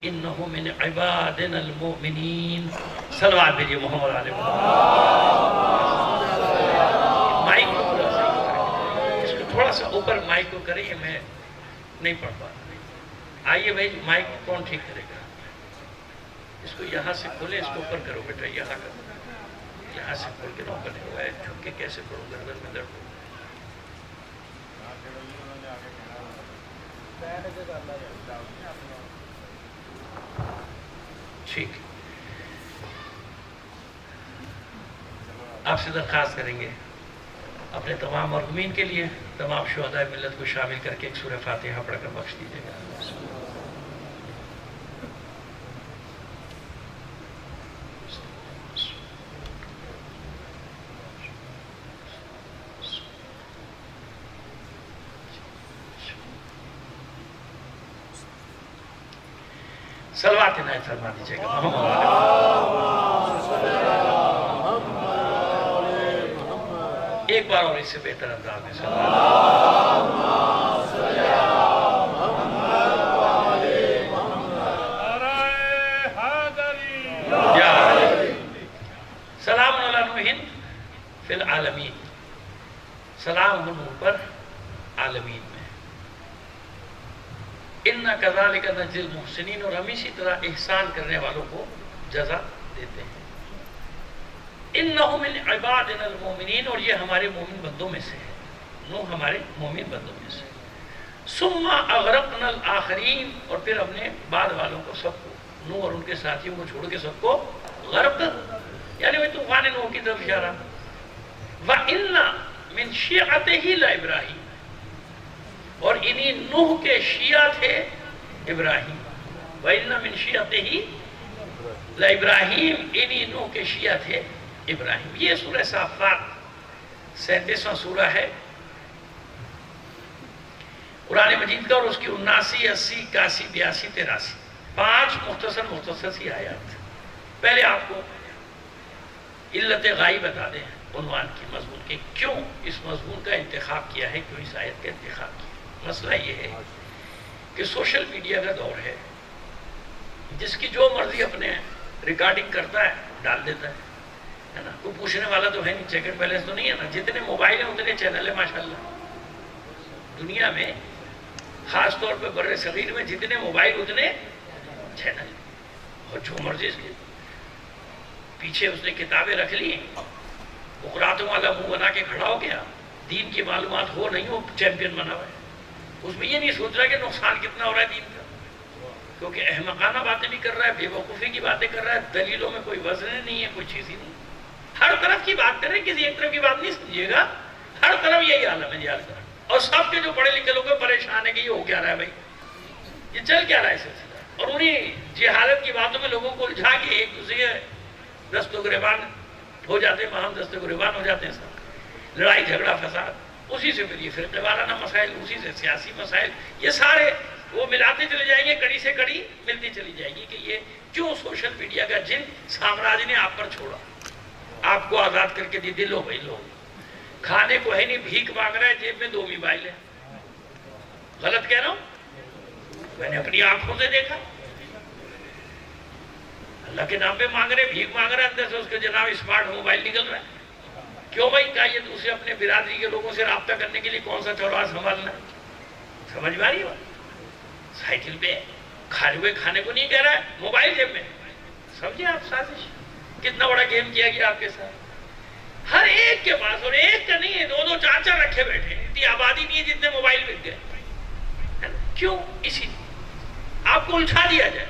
انہو من عبادنا المؤمنین. صلوات بھیجئے محمد علیہ محمد. مائک کو تھوڑا سا اس کو تھوڑا سا اوپر مائک کو کریں، میں نہیں پڑھ پا رہا. آئیے بھائی، مائک کون ٹھیک کرے گا؟ اس کو یہاں سے کھولے، اس کو اوپر کرو بیٹا، یہاں کرو، یہاں سے کھول کے نہ اوپر نہیں ہوا ہے. جھک کے کیسے کرو، گردن میں درد ہو. ٹھیک. آپ سے درخواست کریں گے اپنے تمام مرحومین کے لیے تمام شہداء ملت کو شامل کر کے ایک سورہ فاتحہ پڑھ کر بخش دیجیے گا. صلوات عنایت فرما دیجیے گا ایک بار اور اس سے بہتر انداز میں سلام علی نوح فی العالمین. سلام نوح پر عالمین میں. اِنَّا كَذَلِكَ نَجْزِي الْمُحْسِنِينَ. اور ہم اسی طرح احسان کرنے والوں کو جزا دیتے ہیں. اِنَّهُ مِنْ عِبَادِنَا الْمُؤْمِنِينَ. اور یہ ہمارے مومن بندوں میں سے ہے. نوح ہمارے مومن بندوں میں سے. ثُمَّ أَغْرَقْنَا الْآخَرِينَ. اور پھر ہم نے بعد والوں کو سب کو، نوح اور ان کے ساتھیوں کو چھوڑ کے سب کو غرق کر. یعنی وہ طوفان نوح کی طرف اشارہ. وَإِنَّ مِنْ شِيعَتِهِ لَإِبْرَاهِيمَ. اور انہی نوح کے شیعہ تھے ابراہیم. وَإِنَّ مِنْ شِيعَتِهِ لَإِبْرَاهِيمَ. انہی نوح کے شیعہ تھے ابراہیم. یہ سورہ صافات 37واں سورہ ہے قرآن مجید کا، اور اس کی 79، 80، 81، 82، 83 5 مختصر سی آیات. پہلے آپ کو علت غائب بتا دیں عنوان کی، مضمون کے کیوں اس مضمون کا انتخاب کیا ہے، کیوں اس آیت کا انتخاب کیا. مسئلہ یہ ہے کہ سوشل میڈیا کا دور ہے. جس کی جو مرضی اپنے ریکارڈنگ کرتا ہے ڈال دیتا ہے نا. کوئی پوچھنے والا تو ہے نہیں، چیک اینڈ بیلنس تو نہیں ہے نا. جتنے موبائل ہیں اتنے چینل ہیں ماشاءاللہ. دنیا میں خاص طور پہ بر صغیر میں جتنے موبائل اتنے چینل. اور جو مرضی اس کے پیچھے اس نے کتابیں رکھ لی ہیں. بقراتوں والا منہ بنا کے کھڑا ہو گیا، دین کی معلومات ہو نہیں ہو چیمپئن بنا ہوا ہے. اس میں یہ نہیں سوچ رہا کہ نقصان کتنا ہو رہا ہے دین کا، کیونکہ احمقانہ باتیں بھی کر رہا ہے، بے وقوفی کی باتیں کر رہا ہے. دلیلوں میں کوئی وزن نہیں ہے، کوئی چیز ہی نہیں. ہر طرف کی بات کریں، کسی ایک طرف کی بات نہیں سمجھیے گا. ہر طرف یہی عالم ہے یاد کریں. اور سب کے جو پڑھے لکھے لوگ پریشان ہیں کہ یہ ہو کیا رہا ہے بھائی، یہ چل کیا رہا ہے سلسلہ. اور انہیں جہالت کی باتوں میں لوگوں کو الجھا کے ایک دوسرے کے دست و گریبان ہو جاتے ہیں. وہاں دست و گریبان ہو جاتے ہیں سب. لڑائی جھگڑا فساد، اسی سے پھر یہ فرقے وارانہ مسائل، اسی سے سیاسی مسائل، یہ سارے وہ ملاتے چلے جائیں گے. کڑی سے کڑی ملتی چلی جائے گی کہ یہ کیوں سوشل میڈیا کا جن سامراج نے آپ پر چھوڑا، آپ کو آزاد کر کے دی. دلو بھائی لو، کھانے کو ہے نہیں، بھیک مانگ رہا ہے، جیب میں 2 موبائل ہے. غلط کہہ رہا ہوں؟ میں نے اپنی آنکھوں سے دیکھا. اللہ کے نام پہ مانگ رہے، بھیک مانگ رہا ہے، اندر سے اس کے جناب اسمارٹ موبائل نکل رہا ہے. کیوں بھائی؟ کہا یہ دوسرے اپنے برادری کے لوگوں سے رابطہ کرنے کے لیے کون سا چوراہا سنبھالنا ہے. سمجھ میں آ رہی ہے بات؟ سائیکل پہ کھانے ہوئے کھانے کو نہیں کہہ رہا ہے، موبائل جیب میں. سمجھے آپ سازش کتنا بڑا گیم کیا گیا آپ کے ساتھ. ہر ایک کے پاس، اور ایک کا نہیں ہے، 2 2 4 4 رکھے بیٹھے ہیں. اتنی آبادی نہیں ہے جتنے موبائل بک گئے. کیوں؟ اسی آپ کو الجھا دیا جائے،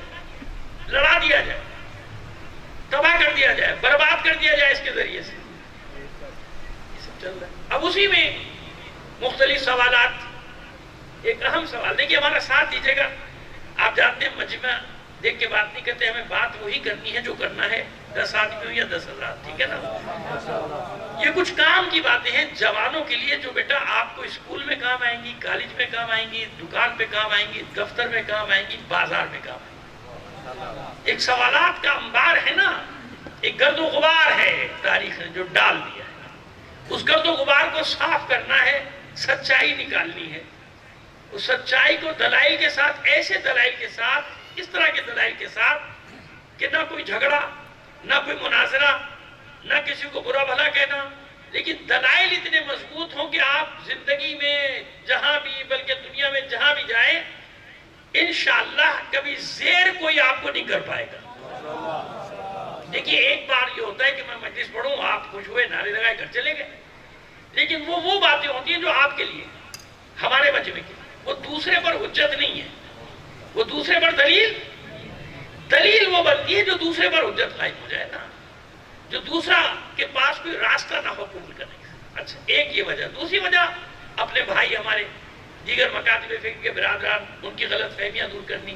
لڑا دیا جائے، تباہ کر دیا جائے، برباد کر دیا جائے اس کے ذریعے سے. یہ سب چل رہا ہے. اب اسی میں مختلف سوالات. ایک اہم سوال دیکھیے، ہمارا ساتھ دیجیے گا. آپ جانتے ہیں مجمع دیکھ کے بات نہیں کرتے، ہمیں بات وہی کرنی ہے جو کرنا ہے 10 آدمیوں یا 10,000. ٹھیک ہے نا؟ یہ کچھ کام کی باتیں ہیں جوانوں کے لیے جو بیٹا آپ کو اسکول میں کام آئیں گی، کالج میں کام آئیں گی، دکان پہ کام آئیں گی، دفتر میں کام آئیں گی، بازار میں کام آئیں گی. ایک سوالات کا انبار ہے نا، ایک گرد و غبار ہے تاریخ نے جو ڈال دیا ہے. اس گرد و غبار کو صاف کرنا ہے، سچائی نکالنی ہے. اس سچائی کو دلائل کے ساتھ، ایسے دلائل کے ساتھ اس طرح کے دلائل کے ساتھ کہ نہ کوئی جھگڑا، نہ کوئی مناظرہ، نہ کسی کو برا بھلا کہنا، لیکن دلائل اتنے مضبوط ہوں کہ آپ زندگی میں جہاں بھی، بلکہ دنیا میں جہاں بھی جائیں، انشاءاللہ کبھی زیر کوئی آپ کو نہیں کر پائے گا۔ دیکھیے ایک بار یہ ہوتا ہے کہ میں مجلس پڑھوں، آپ خوش ہوئے، نعرے لگائے، گھر چلے گئے، لیکن وہ باتیں ہوتی ہیں جو آپ کے لیے، ہمارے مجمع کے، وہ دوسرے پر حجت نہیں ہے، وہ دوسرے پر دلیل وہ بنتی ہے جو دوسرے پر حجت قائم ہو جائے نا، جو دوسرا کے پاس کوئی راستہ نہ ہو قبول کرنے کا۔ اچھا ایک یہ وجہ، دوسری وجہ اپنے بھائی ہمارے دیگر مکاتب فکر کے برادران، ان کی غلط فہمیاں دور کرنی،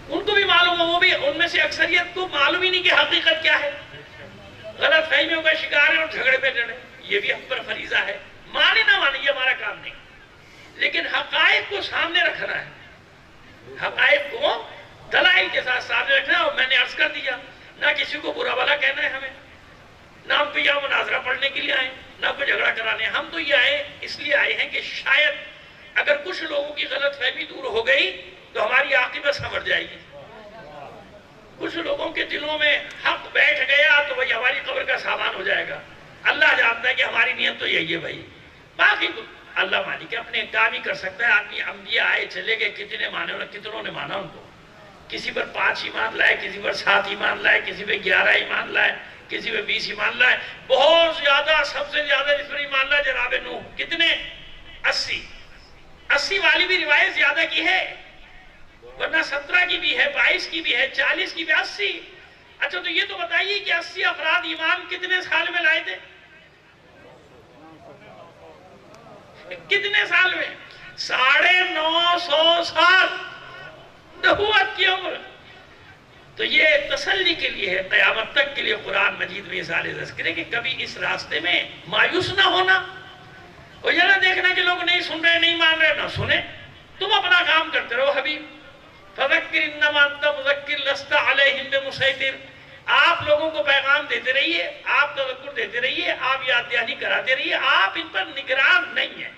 ان کو بھی معلوم ہو، وہ بھی ان میں سے اکثریت کو معلوم ہی نہیں کہ حقیقت کیا ہے، غلط فہمیوں کا شکار ہے اور جھگڑے پہ لڑے، یہ بھی ہم پر فریضہ ہے، مانے نہ مانے یہ ہمارا کام نہیں، لیکن حقائق کو سامنے رکھنا ہے، حقائق کو دلائل کے ساتھ سامنے رکھنا ہے۔ اور میں نے عرض کر دیا، نہ کسی کو برا بھلا کہنا ہے ہمیں، نہ ہم کو یہاں مناظرہ پڑھنے کے لیے آئے، نہ کوئی جھگڑا کرانے، ہم تو یہ آئے اس لیے آئے ہیں کہ شاید اگر کچھ لوگوں کی غلط فہمی دور ہو گئی تو ہماری عاقبت سنور جائے گی، کچھ لوگوں کے دلوں میں حق بیٹھ گیا تو وہی ہماری قبر کا سامان ہو جائے گا۔ اللہ جانتا ہے کہ ہماری نیت تو یہی ہے بھائی، باقی اللہ مالک ہے، اپنے کام ہی کر سکتا ہے۔ آدمی انبیاء آئے چلے گئے، کتنے مانے، کتنوں نے مانا ان کو، کسی پر 5 ایمان لائے، کسی پر 7 ایمان لائے، کسی پہ 11 ایمان لائے، کسی پہ 20 ایمان لائے، بہت زیادہ، سب سے زیادہ جس پر ایمان لائے جناب نوح، کتنے؟ 80 والی بھی روایت زیادہ کی ہے، ورنہ 17 کی بھی ہے، 22 کی بھی ہے، 40 کی بھی، 80۔ اچھا تو یہ تو بتائیے کہ 80 افراد ایمان کتنے سال میں لائے تھے؟ کتنے سال میں؟ 950 سال، نبوت کی عمر۔ تو یہ تسلی کے لیے ہے، قیامت تک کے لیے قرآن مجید میں یہ سارے تذکرے کہ کبھی اس راستے میں مایوس نہ ہونا، اور یہ نہ دیکھنا کہ لوگ نہیں سن رہے، نہیں مان رہے، نہ سنیں، تم اپنا کام کرتے رہو حبیب۔ فَذَكِّرْ إِنَّمَا أَنْتَ مُذَكِّرٌ لَسْتَ عَلَيْهِمْ بِمُسَيْطِرٍ، آپ لوگوں کو پیغام دیتے رہیے، آپ تذکر دیتے رہیے، آپ یاد دہانی کراتے رہیے، آپ ان پر نگران نہیں ہیں،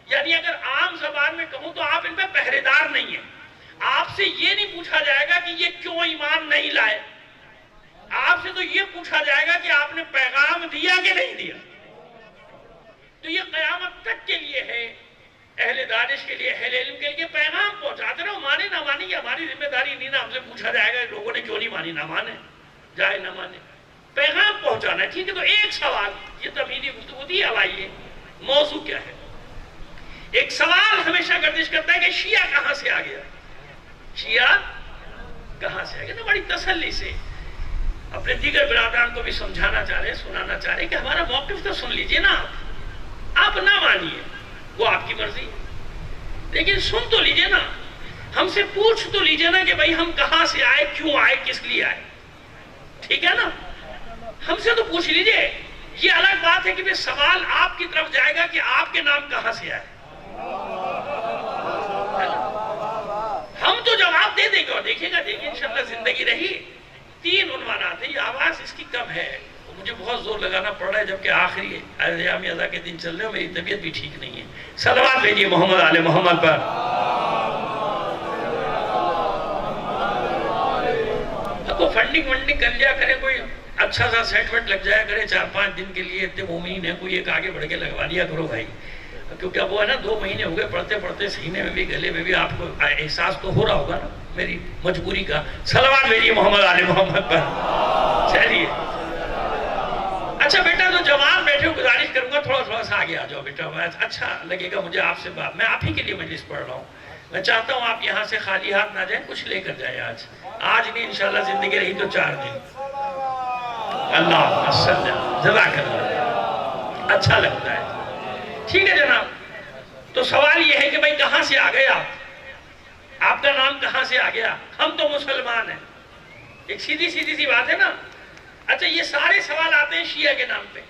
یعنی اگر عام زبان میں کہوں تو آپ ان پر پہرے دار نہیں ہیں۔ آپ سے یہ نہیں پوچھا جائے گا کہ یہ کیوں ایمان نہیں لائے، آپ سے تو یہ پوچھا جائے گا کہ آپ نے پیغام دیا کہ نہیں دیا۔ تو یہ قیامت تک کے لیے ہے، اہل دانش کے لیے، اہل علم کے لیے، پیغام پہنچاتے رہو، مانے نہ مانے یہ ہماری ذمہ داری نہیں، نہ ہم سے پوچھا جائے گا کہ لوگوں نے کیوں نہیں مانی، نہ مانے، جائے نہ مانے، پیغام پہنچانا ہے۔ ٹھیک ہے، تو ایک سوال، یہ تمہیدی گفتگو تھی، اب آئیے موضوع کیا ہے۔ ایک سوال ہمیشہ گردش کرتا ہے کہ شیعہ کہاں سے آ گیا، شیعہ کہاں سے آ گیا؟ تو بڑی تسلی سے اپنے دیگر برادران کو بھی سمجھانا چاہ رہے ہیں، سنانا چاہ رہے ہیں کہ ہمارا موقف تو سن لیجئے نا، آپ نہ مانیے، وہ آپ کی مرضی، لیکن سن تو لیجئے نا، ہم سے پوچھ تو لیجئے نا کہ بھئی ہم کہاں سے آئے، کیوں آئے، کس لیے آئے، ٹھیک ہے نا، ہم سے تو پوچھ لیجئے۔ یہ الگ بات ہے کہ پھر سوال آپ کی طرف جائے گا کہ آپ کے نام کہاں سے آئے، ہم تو جواب دے دیں گے، اور دیکھیں گا، دیکھیں انشاءاللہ زندگی رہی۔ 3 عنوانات ہیں، یہ آواز اس کی کم ہے، مجھے بہت زور لگانا پڑ رہا ہے، جبکہ آخری ایام ادا کے دن چل رہے ہیں، میری طبیعت بھی ٹھیک نہیں ہے۔ صلوات بھیجیے محمد آل محمد پر۔ کو فنڈنگ کر لیا کرے، کوئی اچھا سا سیٹ ویٹ لگ جایا کرے 4-5 دن کے لیے، اتنے مومنین ہیں، کوئی ایک آگے بڑھ کے لگوا لیا کرو بھائی، کیونکہ اب وہ ہے نا 2 مہینے ہو گئے پڑھتے پڑھتے، سینے میں بھی گلے میں بھی، آپ کو احساس تو ہو رہا ہوگا نا میری مجبوری کا۔ صلوات بھیجیے محمد آل محمد پر۔ چلیے اچھا بیٹا، تو جوان بیٹھے ہو، گزارش کروں گا تھوڑا سا آگے آ جاؤ بیٹا، اچھا لگے گا مجھے آپ سے بات، میں آپ ہی کے لیے مجلس پڑھ رہا ہوں، میں چاہتا ہوں آپ یہاں سے خالی ہاتھ نہ جائیں، کچھ لے کر جائیں آج نہیں، انشاءاللہ زندگی رہی تو 4 دن۔ اللہ جزاک اللہ، اچھا لگتا ہے، ٹھیک ہے جناب۔ تو سوال یہ ہے کہ بھائی کہاں سے آ گئے آپ کا نام کہاں سے آ گیا؟ ہم تو مسلمان ہیں، ایک سیدھی سی بات ہے نا۔ اچھا یہ سارے سوال آتے ہیں شیعہ کے نام پہ،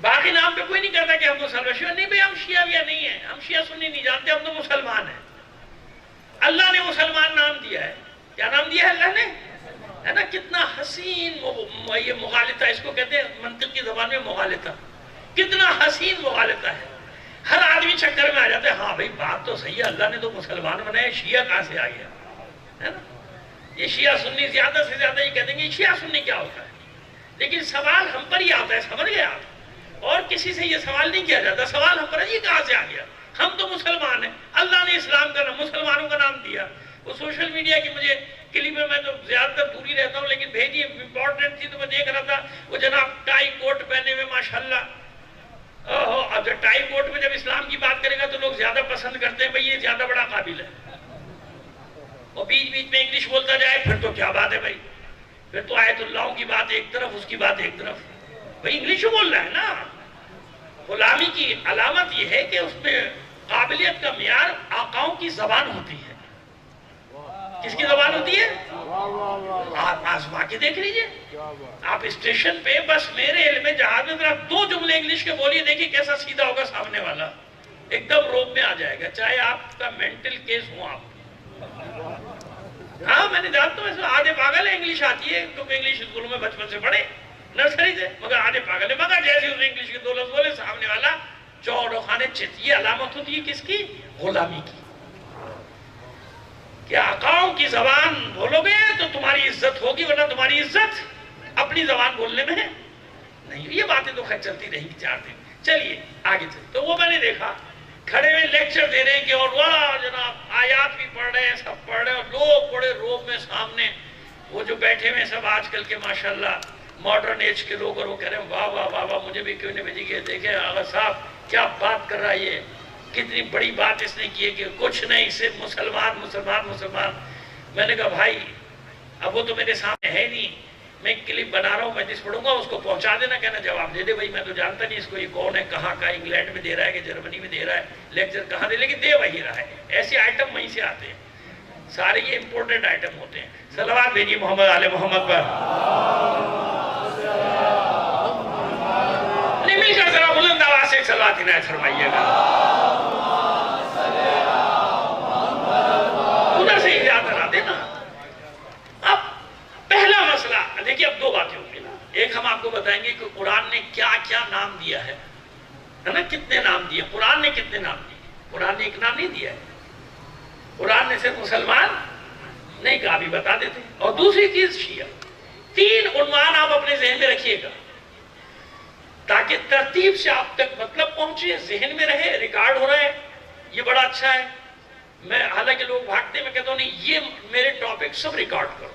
باقی نام پہ کوئی نہیں کہتا کہ ہم مسلمان نہیں، بھئی ہم شیعہ بھی نہیں ہیں، ہم شیعہ سنی نہیں جانتے، ہم تو مسلمان ہیں۔ اللہ نے مسلمان نام دیا ہے، کیا نام دیا ہے اللہ نے؟ ہے نا، کتنا حسین یہ مغالطہ، اس کو کہتے ہیں منطق کی زبان میں مغالطہ، کتنا حسین مغالطہ ہے۔ ہر آدمی چکر میں آ جاتا ہے، ہاں بھئی بات تو صحیح ہے، اللہ نے تو مسلمان بنائے، شیعہ کہاں سے آ گیا؟ ہے نا؟ یہ شیعہ سنی زیادہ سے زیادہ یہ کہہ دیں گے شیعہ سنی کیا ہوتا ہے، لیکن سوال ہم پر ہی آتا ہے، سمجھ گئے آپ؟ اور کسی سے یہ سوال نہیں کیا جاتا، سوال ہم پر ہے یہ کہاں سے آ گیا؟ ہم تو مسلمان ہیں، اللہ نے اسلام کا نام مسلمانوں کا نام دیا۔ وہ سوشل میڈیا کی مجھے کلپ میں تو زیادہ تر دور ہی رہتا ہوں، لیکن بھیجی امپورٹنٹ تھی تو میں دیکھ رہا تھا، وہ جناب ٹائی کوٹ پہنے ہوئے ماشاءاللہ۔ اب جب ٹائی کوٹ میں جب اسلام کی بات کرے گا تو لوگ زیادہ پسند کرتے ہیں، بھئی یہ زیادہ بڑا قابل ہے، اور بیچ بیچ میں انگلش بولتا جائے پھر تو کیا بات ہے بھائی، پھر تو آیت اللہ کی بات ایک طرف، اس کی بات ایک طرف، بھائی انگلش بول رہا ہے نا۔ غلامی کی علامت یہ ہے کہ اس میں قابلیت کا معیار آقاؤں کی زبان ہوتی ہے۔ کس کی زبان ہوتی ہے؟ آپ آزما کے دیکھ لیجئے، آپ اسٹیشن پہ بس میرے علم میں جہاز میں آپ 2 جملے انگلش کے بولیے، دیکھیں کیسا سیدھا ہوگا سامنے والا، ایک دم روب میں آ جائے گا، چاہے آپ کا مینٹل کیس ہوں آپ۔ ہاں میں نے جانتا ہوں ایسا آدھے پاگل ہے، انگلش آتی ہے کیونکہ انگلش اسکولوں میں بچپن سے پڑھے نرسری سے، مگر آدھے پاگل ہے، مگر جیسے اس نے انگلش کے 2 لفظ بولے سامنے والا چوڑ خانے چت۔ یہ علامت ہوتی ہے کس کی؟ غلامی کی۔ کہ آقاؤں کی زبان بولو گے تو تمہاری عزت ہوگی، ورنہ تمہاری عزت اپنی زبان بولنے میں نہیں۔ یہ باتیں تو خیر چلتی رہیں گی 4 دن۔ چلیے آگے چلیں، تو وہ میں نے دیکھا کھڑے ہوئے لیکچر دے رہے ہیں کہ اور واہ جناب آیات بھی پڑھ رہے ہیں، سب پڑھ رہے ہیں، اور لوگ بڑے روب میں سامنے وہ جو بیٹھے ہوئے سب آج کل کے ماشاءاللہ ماڈرن ایج کے لوگ، اور وہ کہہ رہے ہیں واہ واہ واہ واہ، مجھے بھی کیوں نہیں بھیجی گئے، دیکھیں آغا صاحب کیا بات کر رہا ہے، یہ کتنی بڑی بات اس نے کی ہے کہ کچھ نہیں صرف مسلمان مسلمان مسلمان۔ میں نے کہا بھائی اب وہ تو میرے سامنے ہے نہیں، میں کلپ بنا رہا ہوں، میں جس پڑھوں گا اس کو پہنچا دینا، کہنا جواب دے دے بھائی، میں تو جانتا نہیں اس کو یہ کون ہے، کہاں کا، انگلینڈ میں دے رہا ہے کہ جرمنی میں دے رہا ہے، لیکچر کہاں دے، لیکن دے وہی رہا ہے۔ ایسے آئٹم وہیں سے آتے ہیں، سارے یہ امپورٹنٹ آئٹم ہوتے ہیں۔ صلوات بھیجیے محمد آل محمد پر۔ نہیں مل کر ذرا بلند آواز سے صلوات عنایت فرمائیے گا۔ ادھر سے ہی یاد کرا دینا۔ اب پہلا مسئلہ دیکھیے، اب 2 باتیں ہوں گی نا، ایک ہم آپ کو بتائیں گے کہ قرآن نے کیا کیا نام دیا ہے نا، کتنے نام دیے قرآن نے، کتنے نام دیے؟ قرآن نے ایک نام نہیں دیا ہے، قرآن نے صرف مسلمان نہیں کہا، بھی بتا دیتے۔ اور دوسری چیز شیعہ، 3 عنوان آپ اپنے ذہن میں رکھیے گا تاکہ ترتیب سے آپ تک مطلب پہنچے، ذہن میں رہے، ریکارڈ ہو رہا ہے، یہ بڑا اچھا ہے۔ میں حالانکہ لوگ بھاگتے میں کہتا ہوں نہیں، یہ میرے ٹاپک سب ریکارڈ کرو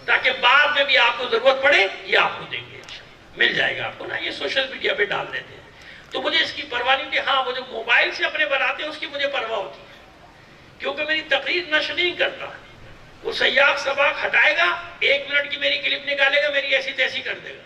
تاکہ بعد میں بھی آپ کو ضرورت پڑے یہ آپ کو دیں گے، مل جائے گا آپ کو نا، یہ سوشل میڈیا پہ ڈال دیتے ہیں تو مجھے اس کی پرواہ نہیں تھی۔ ہاں وہ جو موبائل سے اپنے بناتے ہیں اس کی مجھے پرواہ ہوتی ہے، کیونکہ میری تقریر نشر نہیں کرتا، وہ سیاق سباق ہٹائے گا، 1 منٹ کی میری کلپ نکالے گا، میری ایسی تیسی کر دے گا۔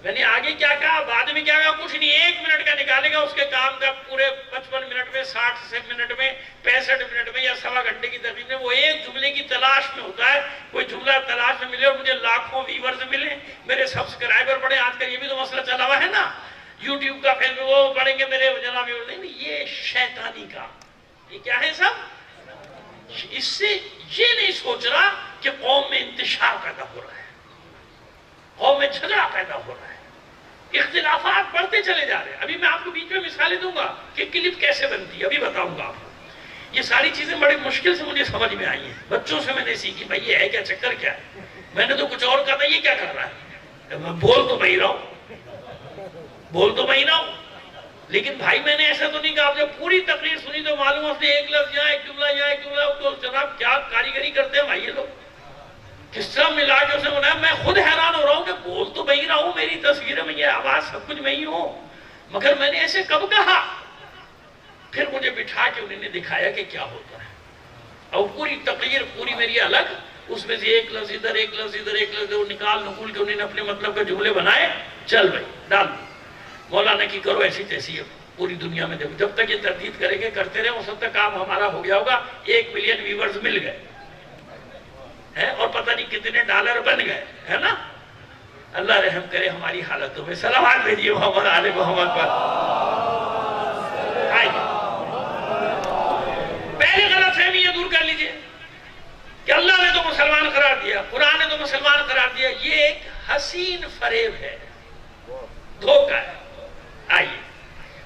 میں نے آگے کیا کہا، بعد میں کیا کہا، کچھ نہیں، 1 منٹ کا نکالے گا، اس کے کام کا پورے 55 منٹ میں، 60 منٹ میں، 65 منٹ میں یا سوا گھنٹے کی تقریر میں وہ ایک جملے کی تلاش میں ہوتا ہے، کوئی جملہ تلاش میں ملے اور مجھے لاکھوں ویورز ملے، میرے سبسکرائبر بڑھے۔ آج کل یہ بھی تو مسئلہ چلا ہوا ہے نا، یوٹیوب کا فیس وہ پڑھیں گے میرے جناب، یہ شیطانی کا، یہ کیا ہے سب؟ اس سے یہ نہیں سوچ رہا کہ قوم میں انتشار پیدا ہو رہا ہے، قوم میں جھگڑا پیدا ہو رہا ہے، اختلافات بڑھتے چلے جا رہے ہیں۔ ابھی میں آپ کو بیچ میں مثالیں دوں گا کہ کلپ کیسے بنتی ہے، ابھی بتاؤں گا آپ کو۔ یہ ساری چیزیں بڑی مشکل سے مجھے سمجھ میں آئی ہیں، بچوں سے میں نے سیکھی، بھائی یہ ہے کیا، چکر کیا ہے، میں نے تو کچھ اور کہا تھا، یہ کیا کر رہا ہے، میں بول تو میں ہی رہا ہوں، لیکن بھائی میں نے ایسا تو نہیں کہا۔ آپ جب پوری تقریر سنی تو معلوم ہے ایک لفظ یہاں، ایک جملہ یہاں، ایک جملہ، تو جناب کیا کاریگری کرتے ہیں بھائی یہ لوگ، کس طرح ملا کے اسے بنایا۔ میں خود حیران ہو رہا ہوں کہ بول تو میں ہی رہا ہوں، میری تصویریں میں یہ آواز سب کچھ میں ہی ہوں، مگر میں نے ایسے کب کہا؟ پھر مجھے بٹھا کے انہوں نے دکھایا کہ کیا ہوتا ہے، اور پوری تقریر پوری میری الگ، اس میں سے ایک لفظ ادھر، ایک لفظ ادھر، ایک لفظ ادھر، نکال نکول کے انہوں نے اپنے مطلب کے جملے بنائے، چل بھائی ڈال مولانا کی کرو ایسی تیسی ہے پوری دنیا میں۔ دیکھو جب تک یہ تردید کریں گے، کرتے رہے، اس وقت تک کام ہمارا ہو گیا ہوگا، 1 ملین ویورز مل گئے ہیں اور پتہ نہیں کتنے ڈالر بن گئے، ہے نا۔ اللہ رحم کرے ہماری حالتوں میں۔ صلوات بھیجیے محمد آل محمد پر۔ آئیے پہلے غلط فہمی یہ دور کر لیجئے کہ اللہ نے تو مسلمان قرار دیا، قرآن نے تو مسلمان قرار دیا، یہ ایک حسین فریب ہے، دھوکہ ہے۔ آئیے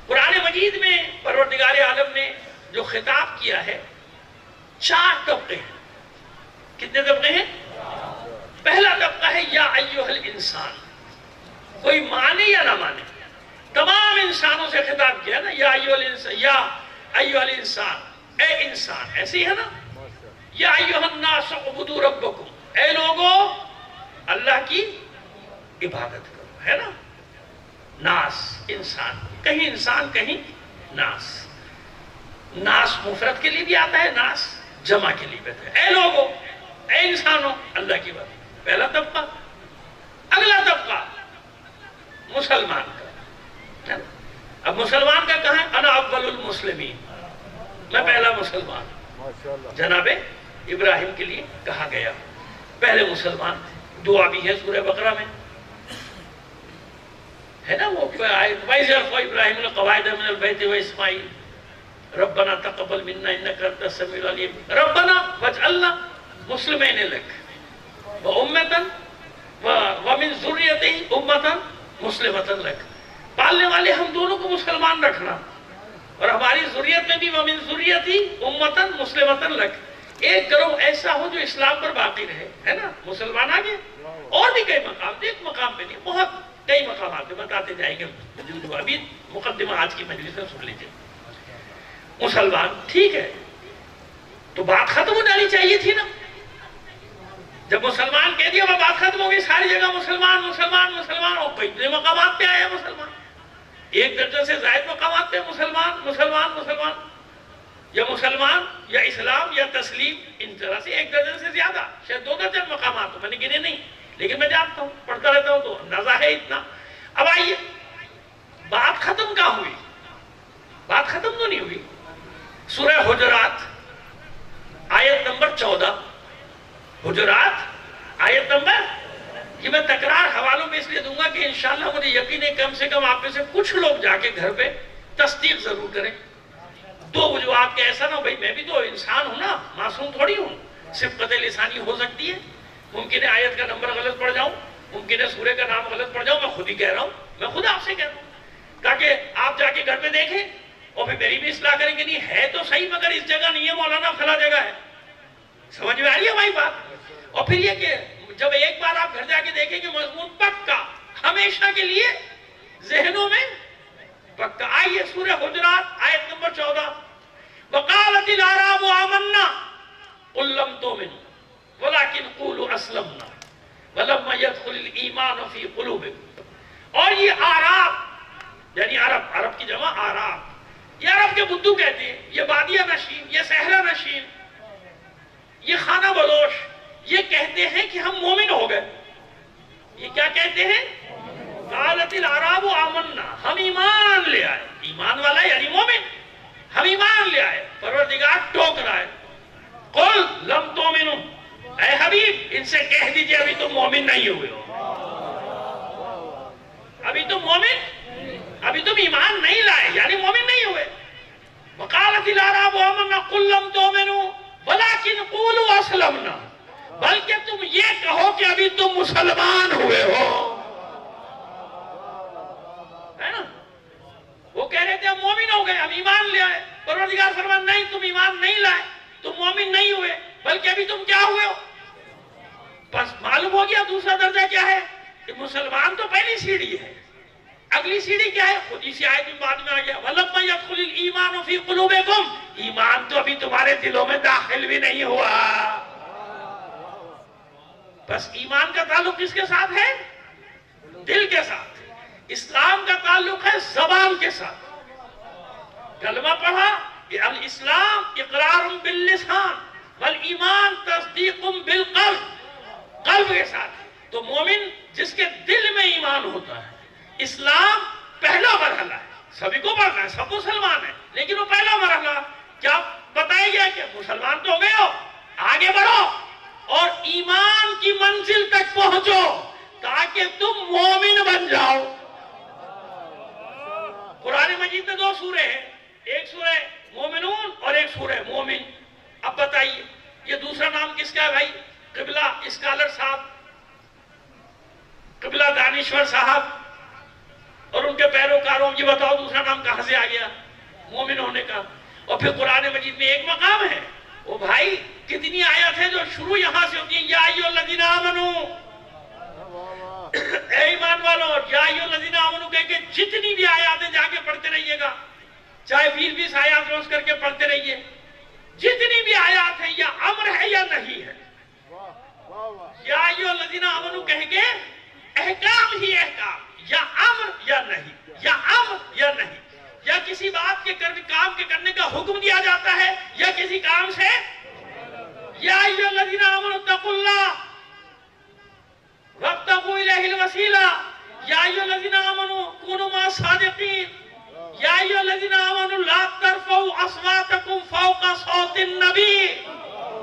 قرآن مجید میں پروردگار عالم نے جو خطاب کیا ہے 4 طبقے ہیں. کتنے طبقے ہیں؟ پہلا طبقہ ہے یا ایھا الانسان. کوئی مانے یا نہ مانے، تمام انسانوں سے خطاب کیا نا، یا ایھا الانسان، اے انسان. ایسے ہی ہے نا، یا ایھا الناس اعبدوا ربکم، اے لوگو اللہ کی عبادت کرو، ہے نا. ناس انسان، کہیں انسان کہیں ناس. ناس مفرد کے لیے بھی آتا ہے، ناس جمع کے لیے بھی آتا ہے. اے لوگو، اے انسانوں، اللہ کی بات. پہلا طبقہ. اگلا طبقہ مسلمان کا. اب مسلمان کا کہاں ہے؟ انا اول المسلمین، میں پہلا مسلمان. جناب ابراہیم کے لیے کہا گیا پہلے مسلمان تھے. دعا بھی ہے سورہ بقرہ میں، ہے نا وہ آیت، وَإِذْ يَرْفَعُ إِبْرَاهِيمُ الْقَوَاعِدَ مِنَ الْبَيْتِ وَإِسْمَاعِيلُ رَبَّنَا تَقَبَّلْ مِنَّا إِنَّكَ أَنْتَ السَّمِيعُ الْعَلِيمُ رَبَّنَا وَاجْعَلْنَا مُسْلِمَيْنِ لَكَ وَأُمَّةً وَمِنْ ذُرِّيَّتِنَا أُمَّةً مُسْلِمَةً لَكَ. پالنے والے ہم دونوں کو مسلمان رکھنا، اور ہماری ذریت میں بھی وَمِنْ ذُرِّيَّتِي أُمَّةً مُسْلِمَةً لَكَ. ایک گروہ ایسا ہو جو اسلام پر باقی رہے، ہے نا. مسلمان آگے اور بھی کئی مقام، ایک مقام پہ نہیں، بہت کئی مقامات پہ بتاتے جائیں گے. جو ابھی مقدمہ آج کی مجلس میں سن لیجیے. مسلمان ٹھیک ہے، تو بات ختم ہو جانی چاہیے تھی نا. جب مسلمان کہہ دیا وہ بات ختم ہو گئی، ساری جگہ مسلمان مسلمان مسلمان، اور کئی مقامات پہ آیا مسلمان. 1 درجن سے زائد مقامات پہ مسلمان مسلمان مسلمان، یا مسلمان یا اسلام یا تسلیم، ان طرح سے 1 درجن سے زیادہ، شاید 2 درجن مقامات ہو، میں نے گنے نہیں، لیکن میں جانتا ہوں، پڑھتا رہتا ہوں تو اندازہ ہے اتنا. اب آئیے، بات ختم کہاں ہوئی؟ بات ختم تو نہیں ہوئی. سورہ حجرات آیت نمبر 14. حجرات آیت نمبر، یہ میں تکرار حوالوں میں اس لیے دوں گا کہ انشاءاللہ مجھے یقین ہے کم سے کم آپ میں سے کچھ لوگ جا کے گھر پہ تصدیق ضرور کریں. 2 وجوہات کے، ایسا نہ بھائی میں بھی تو انسان ہوں نا، معصوم تھوڑی ہوں. صرف قطع لسانی ہو سکتی ہے، ممکن ہے آیت کا نمبر غلط پڑ جاؤں، ممکن ہے سورہ کا نام غلط پڑ جاؤں. میں خود ہی کہہ رہا ہوں، میں خود آپ سے کہہ رہا ہوں، تاکہ آپ جا کے گھر پہ دیکھیں اور پھر میری بھی اصلاح کریں گے. نہیں ہے تو صحیح، مگر اس جگہ نہیں ہے مولانا، فلاں جگہ ہے. سمجھ میں آ رہی ہے ہماری بات؟ اور پھر یہ کہ جب ایک بار آپ گھر جا کے دیکھیں کہ مضمون پکا، ہمیشہ کے لیے ذہنوں میں پکا. آئیے سورہ حجرات آیت نمبر 14. وَقَالَتِ الْأَعْرَابُ آمَنَّا قُل لَّمْ تُؤْمِنُوا وَلَٰكِنْ قُولُوا أَسْلَمْنَا وَلَمَّا يَدْخُلِ الْإِيمَانُ فِي قُلُوبِكُمْ. اور یہ آراب یعنی عرب کی جمع آراب، یہ عرب کے بدو کہتے ہیں، یہ بادیہ نشین، یہ صحرا نشین، یہ خانہ بدوش، یہ کہتے ہیں کہ ہم مومن ہو گئے. یہ کیا کہتے ہیں؟ قالت الاعراب آمنا، ہم ایمان لے آئے. ایمان والا یعنی مومن، ہم ایمان لے آئے. پروردگار ٹوک رہا ہے، قل لم تؤمنوا، اے حبیب ان سے کہہ دیجئے ابھی تم مومن نہیں ہوئے ہو، ابھی تم مومن، ابھی تم ایمان نہیں لائے، یعنی مومن نہیں ہوئے. وقالت الاعراب آمنا قل لم تؤمنوا ولكن قولوا اسلمنا، بلکہ تم یہ کہو کہ ابھی تم مسلمان ہوئے ہو. ہے نا؟ وہ کہہ رہے تھے ہم مومن ہو گئے، ہم ایمان لے آئے. پروردگار فرمایا نہیں، تم ایمان نہیں لائے، تم مومن نہیں ہوئے، بلکہ ابھی تم کیا ہوئے ہو. بس معلوم ہو گیا دوسرا درجہ کیا ہے، کہ مسلمان تو پہلی سیڑھی ہے. اگلی سیڑھی کیا ہے؟ خود اسی آیت میں بعد میں آ گیا وَلَمَّا يَدْخُلِ الْإِيمَانُ فِي قُلُوبِكُمْ. ایمان تو ابھی تمہارے دلوں میں داخل بھی نہیں ہوا. بس ایمان کا تعلق کس کے ساتھ ہے؟ دل کے ساتھ. اسلام کا تعلق ہے زبان کے ساتھ. کلمہ پڑھا کہ الاسلام اقرار باللسان والایمان تصدیق بالقلب، قلب کے ساتھ. تو مومن جس کے دل میں ایمان ہوتا ہے. اسلام پہلا مرحلہ ہے، سبھی کو پڑھنا ہے، سب مسلمان ہیں، لیکن وہ پہلا مرحلہ کیا بتایا گیا کہ مسلمان تو ہو گئے ہو، آگے بڑھو اور ایمان کی منزل تک پہنچو تاکہ تم مومن بن جاؤ. قرآن مجید میں 2 سورے ہیں، ایک سورہ مومنون اور ایک سورہ مومن. اب بتائیے یہ دوسرا نام کس کا ہے بھائی؟ قبلہ اسکالر صاحب، قبلہ دانشور صاحب اور ان کے پیروکاروں، یہ بتاؤ دوسرا نام کہاں سے آ گیا مومن ہونے کا؟ اور پھر قرآن مجید میں ایک مقام ہے وہ بھائی کتنی آیت ہے جو شروع یہاں سے ہوتی ہیں، یا ایھا الذین آمنو، اے ایمان والو، یا ایھا الذین آمنو کہہ کے جتنی بھی آیات ہیں جا کے پڑھتے رہیے گا، چاہے 20 آیات روز کر کے پڑھتے رہیے، جتنی بھی آیات ہیں یا امر ہے یا نہیں ہے، یا ایھا الذین آمنو کہہ کے احکام ہی احکام، یا امر یا نہیں، یا امر یا نہیں، یا کسی بات کے کام کے کرنے کا حکم دیا جاتا ہے یا کسی کام سے، یا ایھا الذین آمنوا اتقوا اللہ وابتغوا الیہ الوسیلہ، یا ایھا الذین آمنوا کونوا مع الصادقین، یا ایھا الذین آمنوا لا ترفعوا اصواتکم فوق صوت النبی،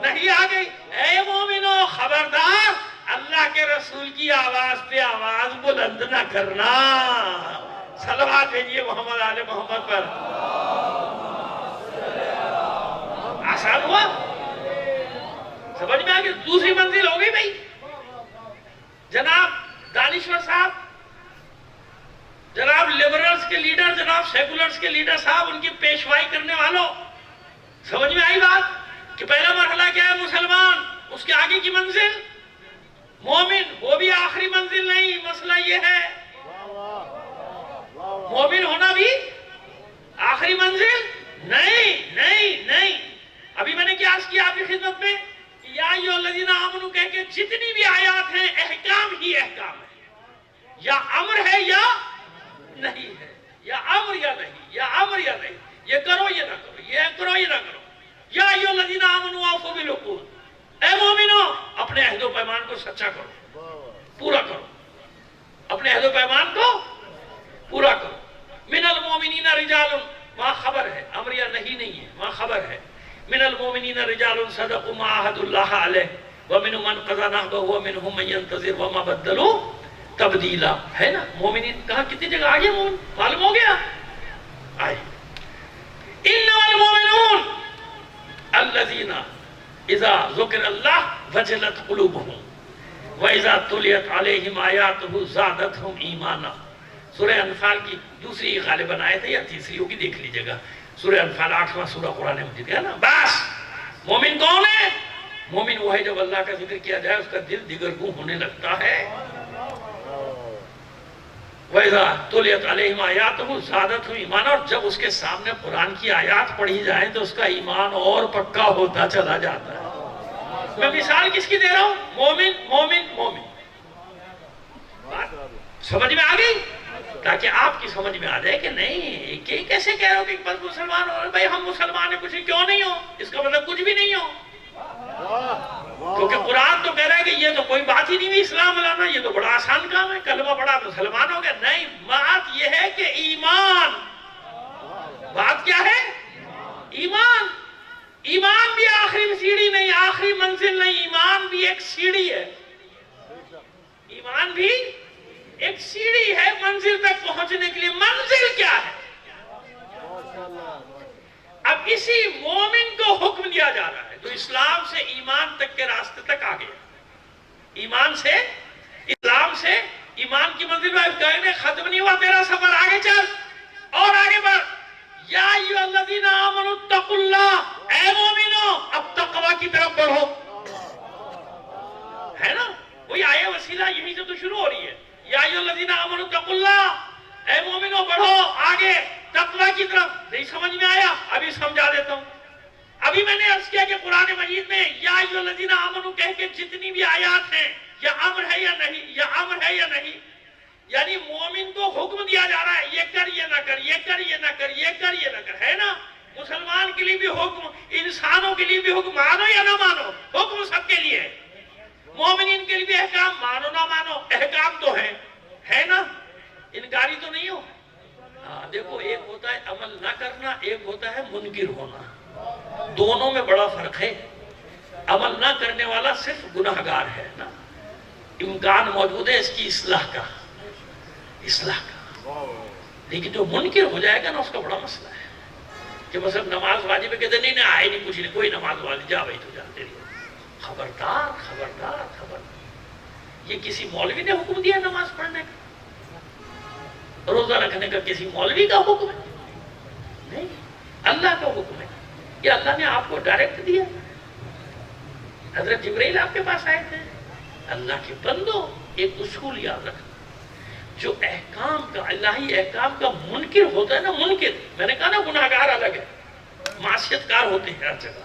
نہیں آ گئی، اے مومنو خبردار اللہ کے رسول کی آواز پہ آواز بلند نہ کرنا، صلوات بھیجئے محمد آل محمد پر، آسان ہوا، سمجھ میں آگے، دوسری منزل ہو گئی بھائی، جناب دانشور صاحب، جناب لیبرلز کے لیڈر، جناب سیکولرز کے لیڈر صاحب، ان کی پیشوائی کرنے والوں، سمجھ میں آئی بات کہ پہلا مرحلہ کیا ہے؟ مسلمان، اس کے آگے کی منزل مومن، وہ بھی آخری منزل نہیں، مسئلہ یہ ہے مومن ہونا بھی آخری منزل نہیں، نہیں، نہیں۔ ابھی میں نے کیا عرض کیا آپ کی خدمت میں، یا ایھا الذین آمنوا کہہ کے جتنی بھی آیات ہیں احکام ہی احکام ہے، یا امر ہے یا نہیں ہے، یا امر یا نہیں، یا امر یا نہیں، یہ کرو یہ نہ کرو، یہ کرو یہ نہ کرو، یا ایھا الذین آمنوا اوفوا بالعقود، اے مومنو اپنے عہد و پیمان کو سچا کرو، پورا کرو، اپنے عہد و پیمان کو پورا کرو، من المومنین رجال، وہاں خبر ہے، امر یا نہیں ہے، وہاں خبر ہے، من المومنین رجال صدقوا ما عاهدوا اللہ علیہ ومنهم من قضى نحبه ومنهم من ينتظر وما بدلوا تبدیلا، ہے نا؟ مومنین کہاں کتنی جگہ آگے مومن معلوم ہو گیا، آئیے، انما المومنون الذین اذا ذکر اللہ وجلت قلوبهم واذا تلیت علیہم آیاتہ زادتہم ایمانا، سورہ انفال کی دوسری غالباً آیت ہے یا تیسری ہوگی، دیکھ لیجئے گا، سورہ انفال 8واں سورہ قرآن مجید ہے نا۔ بس مومن کون ہے؟ مومن وہ ہے جب اللہ کا ذکر کیا جائے اس کا دل دیگرگوں ہونے لگتا ہے، وَإِذَا تُلِيَتْ عَلَيْهِمْ آيَاتُهُ زَادَتْهُمْ ایمانا، اور جب اس کے سامنے قرآن کی آیات پڑھی جائیں تو اس کا ایمان اور پکا ہوتا چلا جاتا ہے۔ میں مثال کس کی دے رہا ہوں؟ مومن مومن مومن، سمجھ میں آ گئی؟ تاکہ آپ کی سمجھ میں آ جائے کہ نہیں، کہ کیسے کہہ رہے ہو کہ بس مسلمان ہو، بھائی ہم مسلمان ہیں، کچھ کیوں نہیں ہو، اس کا مطلب کچھ بھی نہیں ہو، کیونکہ قرآن تو کہہ رہا ہے کہ یہ تو کوئی بات ہی نہیں ہوئی اسلام لانا، یہ تو بڑا آسان کام ہے، کلمہ پڑھا مسلمان ہو گیا، نہیں، بات یہ ہے کہ ایمان، بات کیا ہے؟ ایمان، ایمان بھی آخری سیڑھی نہیں، آخری منزل نہیں، ایمان بھی ایک سیڑھی ہے، ایمان بھی ایک سیڑھی ہے منزل تک پہنچنے کے لیے۔ منزل کیا ہے؟ اب اسی مومن کو حکم دیا جا رہا ہے جو اسلام سے ایمان تک کے راستے تک آ گیا، ایمان سے اسلام سے ایمان کی منزل میں کہنے ختم نہیں ہوا، تیرا سفر آگے چل اور آگے بڑھ، یا ایھا الذین آمنوا اتقوا اللہ، اے مومنو اب تقوی کی طرف بڑھو، ہے نا؟ وہی آیہ وسیلہ یہیں سے تو شروع ہو رہی ہے، یا ایھا الذین آمنوا اتقوا اللہ، اے مومنو بڑھو آگے تقوی کی طرف۔ نہیں سمجھ میں آیا؟ ابھی سمجھا دیتا ہوں۔ ابھی میں نے عرض کیا کہ قرآن مجید میں یا ایھا الذین آمنوا کہہ کے جتنی بھی آیات ہیں، یا امر ہے یا نہیں، یا امر ہے یا نہیں، یعنی مومن کو حکم دیا جا رہا ہے یہ کر یہ نہ کر، یہ کر یہ نہ کر، یہ کر یہ نہ کر، ہے نا؟ مسلمان کے لیے بھی حکم، انسانوں کے لیے بھی حکم، مانو یا نہ مانو، حکم سب کے لیے ہے، مومنین کے لیے بھی احکام، مانو نہ مانو احکام تو ہے نا؟ انکاری تو نہیں ہو۔ دیکھو ایک ہوتا ہے عمل نہ کرنا، ایک ہوتا ہے منکر ہونا، دونوں میں بڑا فرق ہے۔ عمل نہ کرنے والا صرف گناہگار ہے نا، امکان موجود ہے اس کی اصلاح کا، لیکن جو منکر ہو جائے گا نا اس کا بڑا مسئلہ ہے کہ مثلا نماز واجب ہے، کہتے نہیں نہیں آئے نہیں، کچھ نہیں، کوئی نماز واجب، جا بھائی تو جانتے رہیے، خبردار خبردار خبردار، یہ کسی مولوی نے حکم دیا نماز پڑھنے کا، روزہ رکھنے کا کسی مولوی کا حکم ہے؟ نہیں، اللہ کا حکم ہے، یہ اللہ نے آپ کو ڈائریکٹ دیا، حضرت جبرائیل آپ کے پاس آئے تھے. اللہ کے بندو ایک اصول یاد رکھنا، جو احکام کا، الہی احکام کا منکر ہوتا ہے نا، منکر، میں نے کہا نا گناہگار الگ ہے، معصیت کار ہوتے ہیں ہر جگہ.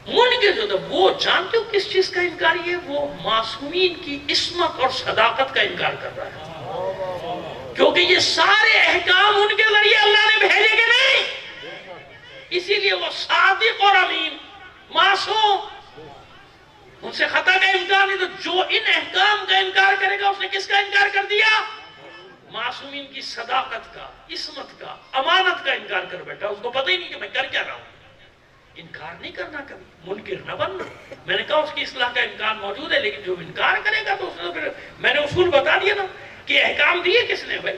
منکر جو تھا وہ جانتے ہو کس چیز کا انکاری ہے؟ وہ معصومین کی عصمت اور صداقت کا انکار کر رہا ہے، کیونکہ یہ سارے احکام ان کے ذریعے اللہ نے بھیجے کہ نہیں، اسی لیے وہ صادق اور امین، معصوم، ان سے خطا کا امکان نہیں. تو جو ان احکام کا انکار کرے گا اس نے کس کا انکار کر دیا؟ معصومین کی صداقت کا، عصمت کا، امانت کا انکار کر بیٹھا. اس کو پتہ ہی نہیں کہ میں کر کیا رہا ہوں. انکار نہیں کرنا، کبھی منکر نہ بننا. میں نے کہا اس کی اصلاح کا امکان موجود ہے، لیکن جو انکار کرے گا تو اس نے پھر، میں نے اصول بتا دیا نا کہ احکام دیے کس نے بھائی،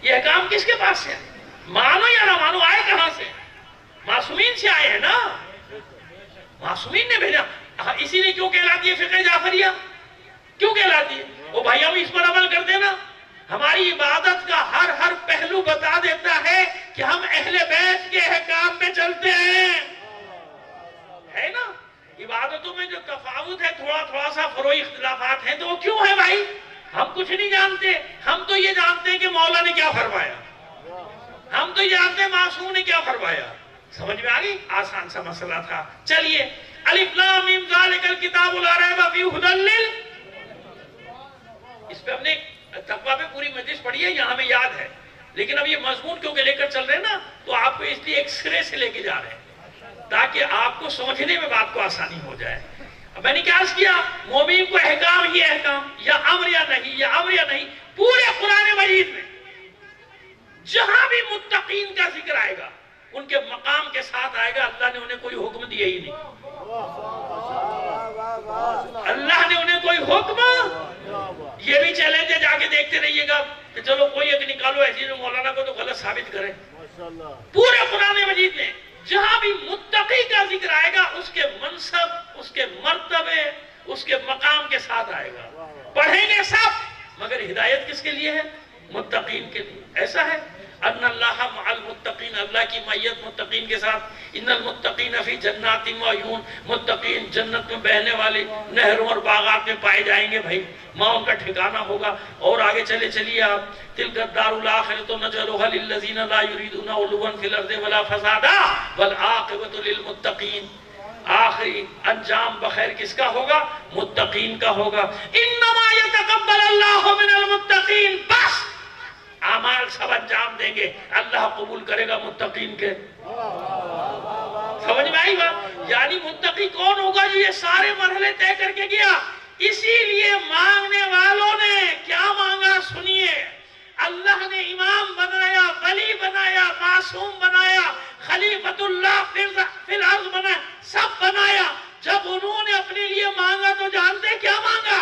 یہ احکام کس کے پاس سے آئے، مانو یا نہ مانو، آئے کہاں سے؟ معصومین سے آئے ہیں نا، معصومین نے بھیجا. اسی لیے کیوں کہلاتی ہے فقہ جعفریہ؟ کیوں کہلاتی ہے؟ وہ بھائی ہم اس پر عمل کرتے نا، ہماری عبادت کا ہر پہلو بتا دیتا ہے کہ ہم اہل بیت کے احکام پہ چلتے ہیں، ہے نا. عبادتوں میں جو تفاوت ہے، تھوڑا سا فروعی اختلافات ہیں، تو وہ کیوں ہے بھائی؟ ہم کچھ نہیں جانتے، ہم تو یہ جانتے ہیں کہ مولا نے کیا فرمایا، ہم تو یہ جانتے ہیں معصوم نے کیا فرمایا. سمجھ میں آ گئی؟ آسان سا مسئلہ تھا. چلیے، الف لام میم ذالک الکتاب لا ریب فیہ ھدی لل، اس پہ ہم نے تقویٰ پہ پوری مجلس پڑھی ہے، یہاں ہمیں یاد ہے، لیکن اب یہ مضمون کیونکہ لے کر چل رہے ہیں نا، تو آپ کو اس لیے ایک سرے سے لے کے جا رہے ہیں تاکہ آپ کو سمجھنے میں بات کو آسانی ہو جائے. اب میں نے کیا عرض کیا؟ مومن کو احکام ہی احکام، یا امر یا نہیں، یا امر یا نہیں. پورے قرآن مجید میں جہاں بھی متقین کا ذکر آئے گا ان کے مقام کے ساتھ آئے گا، اللہ نے انہیں کوئی حکم دیا ہی نہیں. اللہ نے انہیں کوئی حکم، یہ بھی چیلنج ہے، جا کے دیکھتے رہیے گا کہ چلو کوئی ایک نکالو ایسی جو مولانا کو تو غلط ثابت کرے. پورے قرآن مجید میں جہاں بھی متقی کا ذکر آئے گا اس کے منصب، اس کے مرتبے، اس کے مقام کے ساتھ آئے گا. پڑھیں گے سب، مگر ہدایت کس کے لیے ہے؟ متقین کے لیے. ایسا ہے ان اللہ مع المتقین، اللہ کی معیت متقین کے ساتھ. ان المتقین فی جنات و عیون، متقین جنت میں بہنے والے نہروں اور باغات میں پائے جائیں گے بھائی، وہاں ان کا ٹھکانہ ہوگا. اور آگے چلیے آپ، تلک الدار الاخرۃ نجعلها للذین لا یریدون علوا فی الارض ولا فسادا والعاقبۃ للمتقین. آخری انجام بخیر کس کا ہوگا؟ متقین کا ہوگا. انما یتقبل اللہ من المتقین، بس اعمال سب انجام دیں گے، اللہ قبول کرے گا متقین کے. سمجھ میں آئی بات؟ یعنی متقی کون ہوگا؟ جو یہ سارے مرحلے طے کر کے گیا. اسی لیے مانگنے والوں نے کیا مانگا سنیے. اللہ نے امام بنایا، ولی بنایا، معصوم بنایا، خلیفۃ اللہ فی الارض بنایا، سب بنایا. جب انہوں نے اپنے لیے مانگا تو جانتے کیا مانگا؟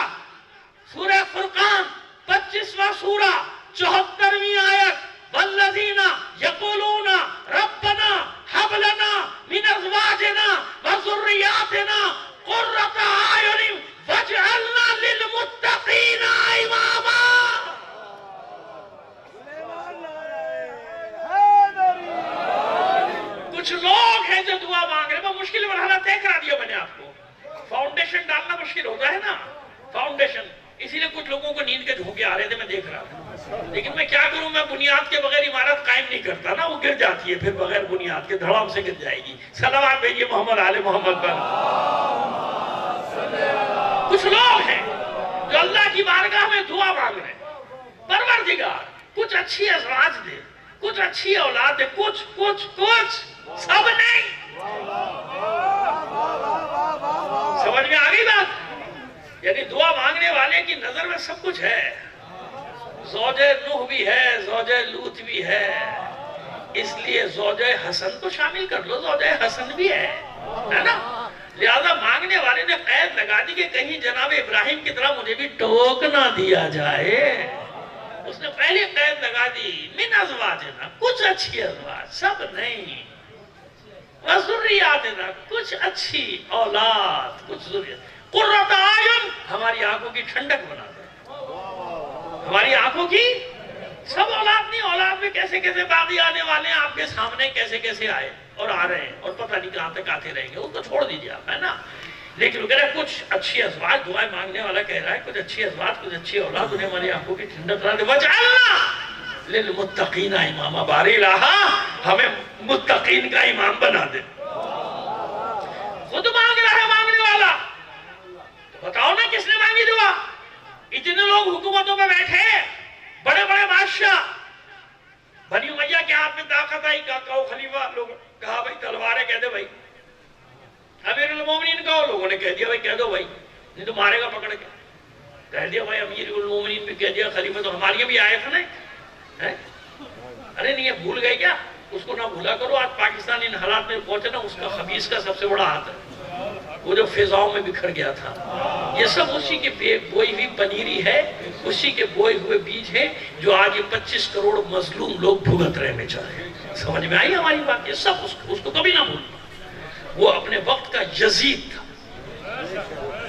سورہ فرقان 25واں سورہ 74ویں آیت، والذین یقولون ربنا ھب لنا من ازواجنا وذریاتنا قرۃ اعین واجعلنا للمتقین اماما. کچھ لوگ ہیں جو دعا مانگ رہے ہیں، میں مشکل مرحلہ طے کرا دیا میں نے آپ کو. فاؤنڈیشن ڈالنا مشکل ہوتا ہے نا، فاؤنڈیشن. اسی لیے کچھ لوگوں کو نیند کے جھونکے آ رہے تھے، میں دیکھ رہا تھا. لیکن میں کیا کروں، میں بنیاد کے بغیر عمارت قائم نہیں کرتا نا، وہ گر جاتی ہے پھر بغیر بنیاد کے، دھڑام سے گر جائے گی. صلوات بھیجیے محمد آل محمد پر. کچھ لوگ ہیں جو اللہ کی بارگاہ میں دعا مانگ رہے ہیں، پروردگار کچھ اچھی ازواج دے، کچھ اچھی اولاد دے، کچھ سب نہیں. سمجھ میں آ گئی بات؟ یعنی دعا مانگنے والے کی نظر میں سب کچھ ہے. زوجہ نوح بھی ہے، زوجہ لوط بھی ہے، اس لیے زوجہ حسن کو شامل کر لو، زوجہ حسن بھی ہے نا. لہذا مانگنے والے نے قید لگا دی کہ کہیں جناب ابراہیم کی طرح مجھے بھی ٹوک نہ دیا جائے. اس نے پہلے قید لگا دی، من ازواجنا، کچھ اچھی ازواج، سب نہیں. وذریاتنا، کچھ اچھی اولاد، کچھ ذریات. قرۃ اعین، ہماری آنکھوں کی ٹھنڈک بنا دے. ہماری آنکھوں کی سب اولاد نہیں، اولاد میں کیسے کیسے باقی آنے والے ہیں آپ کے سامنے، کیسے کیسے آئے اور آ رہے ہیں اور پتہ نہیں کہاں تک آتے رہیں گے، ان کو چھوڑ دیجیے آپ، ہے نا. لیکن وہ کہہ رہا ہے کچھ اچھی ازواج، دعائیں مانگنے والا کہہ رہا ہے کچھ اچھی ازواج، کچھ اچھی اولاد، انہیں ہماری آنکھوں کی ٹھنڈک کرا دے، وجعلنا للمتقین اماما، باری الہا ہمیں متقین کا امام بنا دے۔ خود مانگ رہا ہے مانگنے والا، بتاؤ نا کس نے مانگی دعا؟ اتنے لوگ حکومتوں میں بیٹھے، بڑے بڑے بادشاہ، بنی امیہ کے ہاتھ میں طاقت آئی، کہو خلیفہ، لوگ کہا بھائی تلواریں کہہ دے بھائی، امیر المومنین کہو، لوگوں نے کہہ دیا بھائی کہہ دو بھائی، نہیں تو مارے گا پکڑ کے، کہہ دیا بھائی امیر المومنین بھی کہہ دیا، خلیفہ تو ہماری بھی آئے تھے نا، ارے نہیں یہ بھول گئے کیا؟ اس کو نہ بھولا کرو، آج پاکستان ان حالات میں پہنچے نا، اس کا خبیث کا سب سے بڑا ہاتھ ہے، وہ جو فضاؤں میں بکھر گیا تھا، یہ سب اسی کے بوئی ہوئی پنیری ہے، اسی کے بوئے ہوئے بیج ہیں، جو آج یہ 25 کروڑ مظلوم لوگ بھگت رہے بیچارے۔ سمجھ میں آئی ہماری بات؟ یہ سب اس کو کبھی نہ بھولنا، وہ اپنے وقت کا یزید تھا،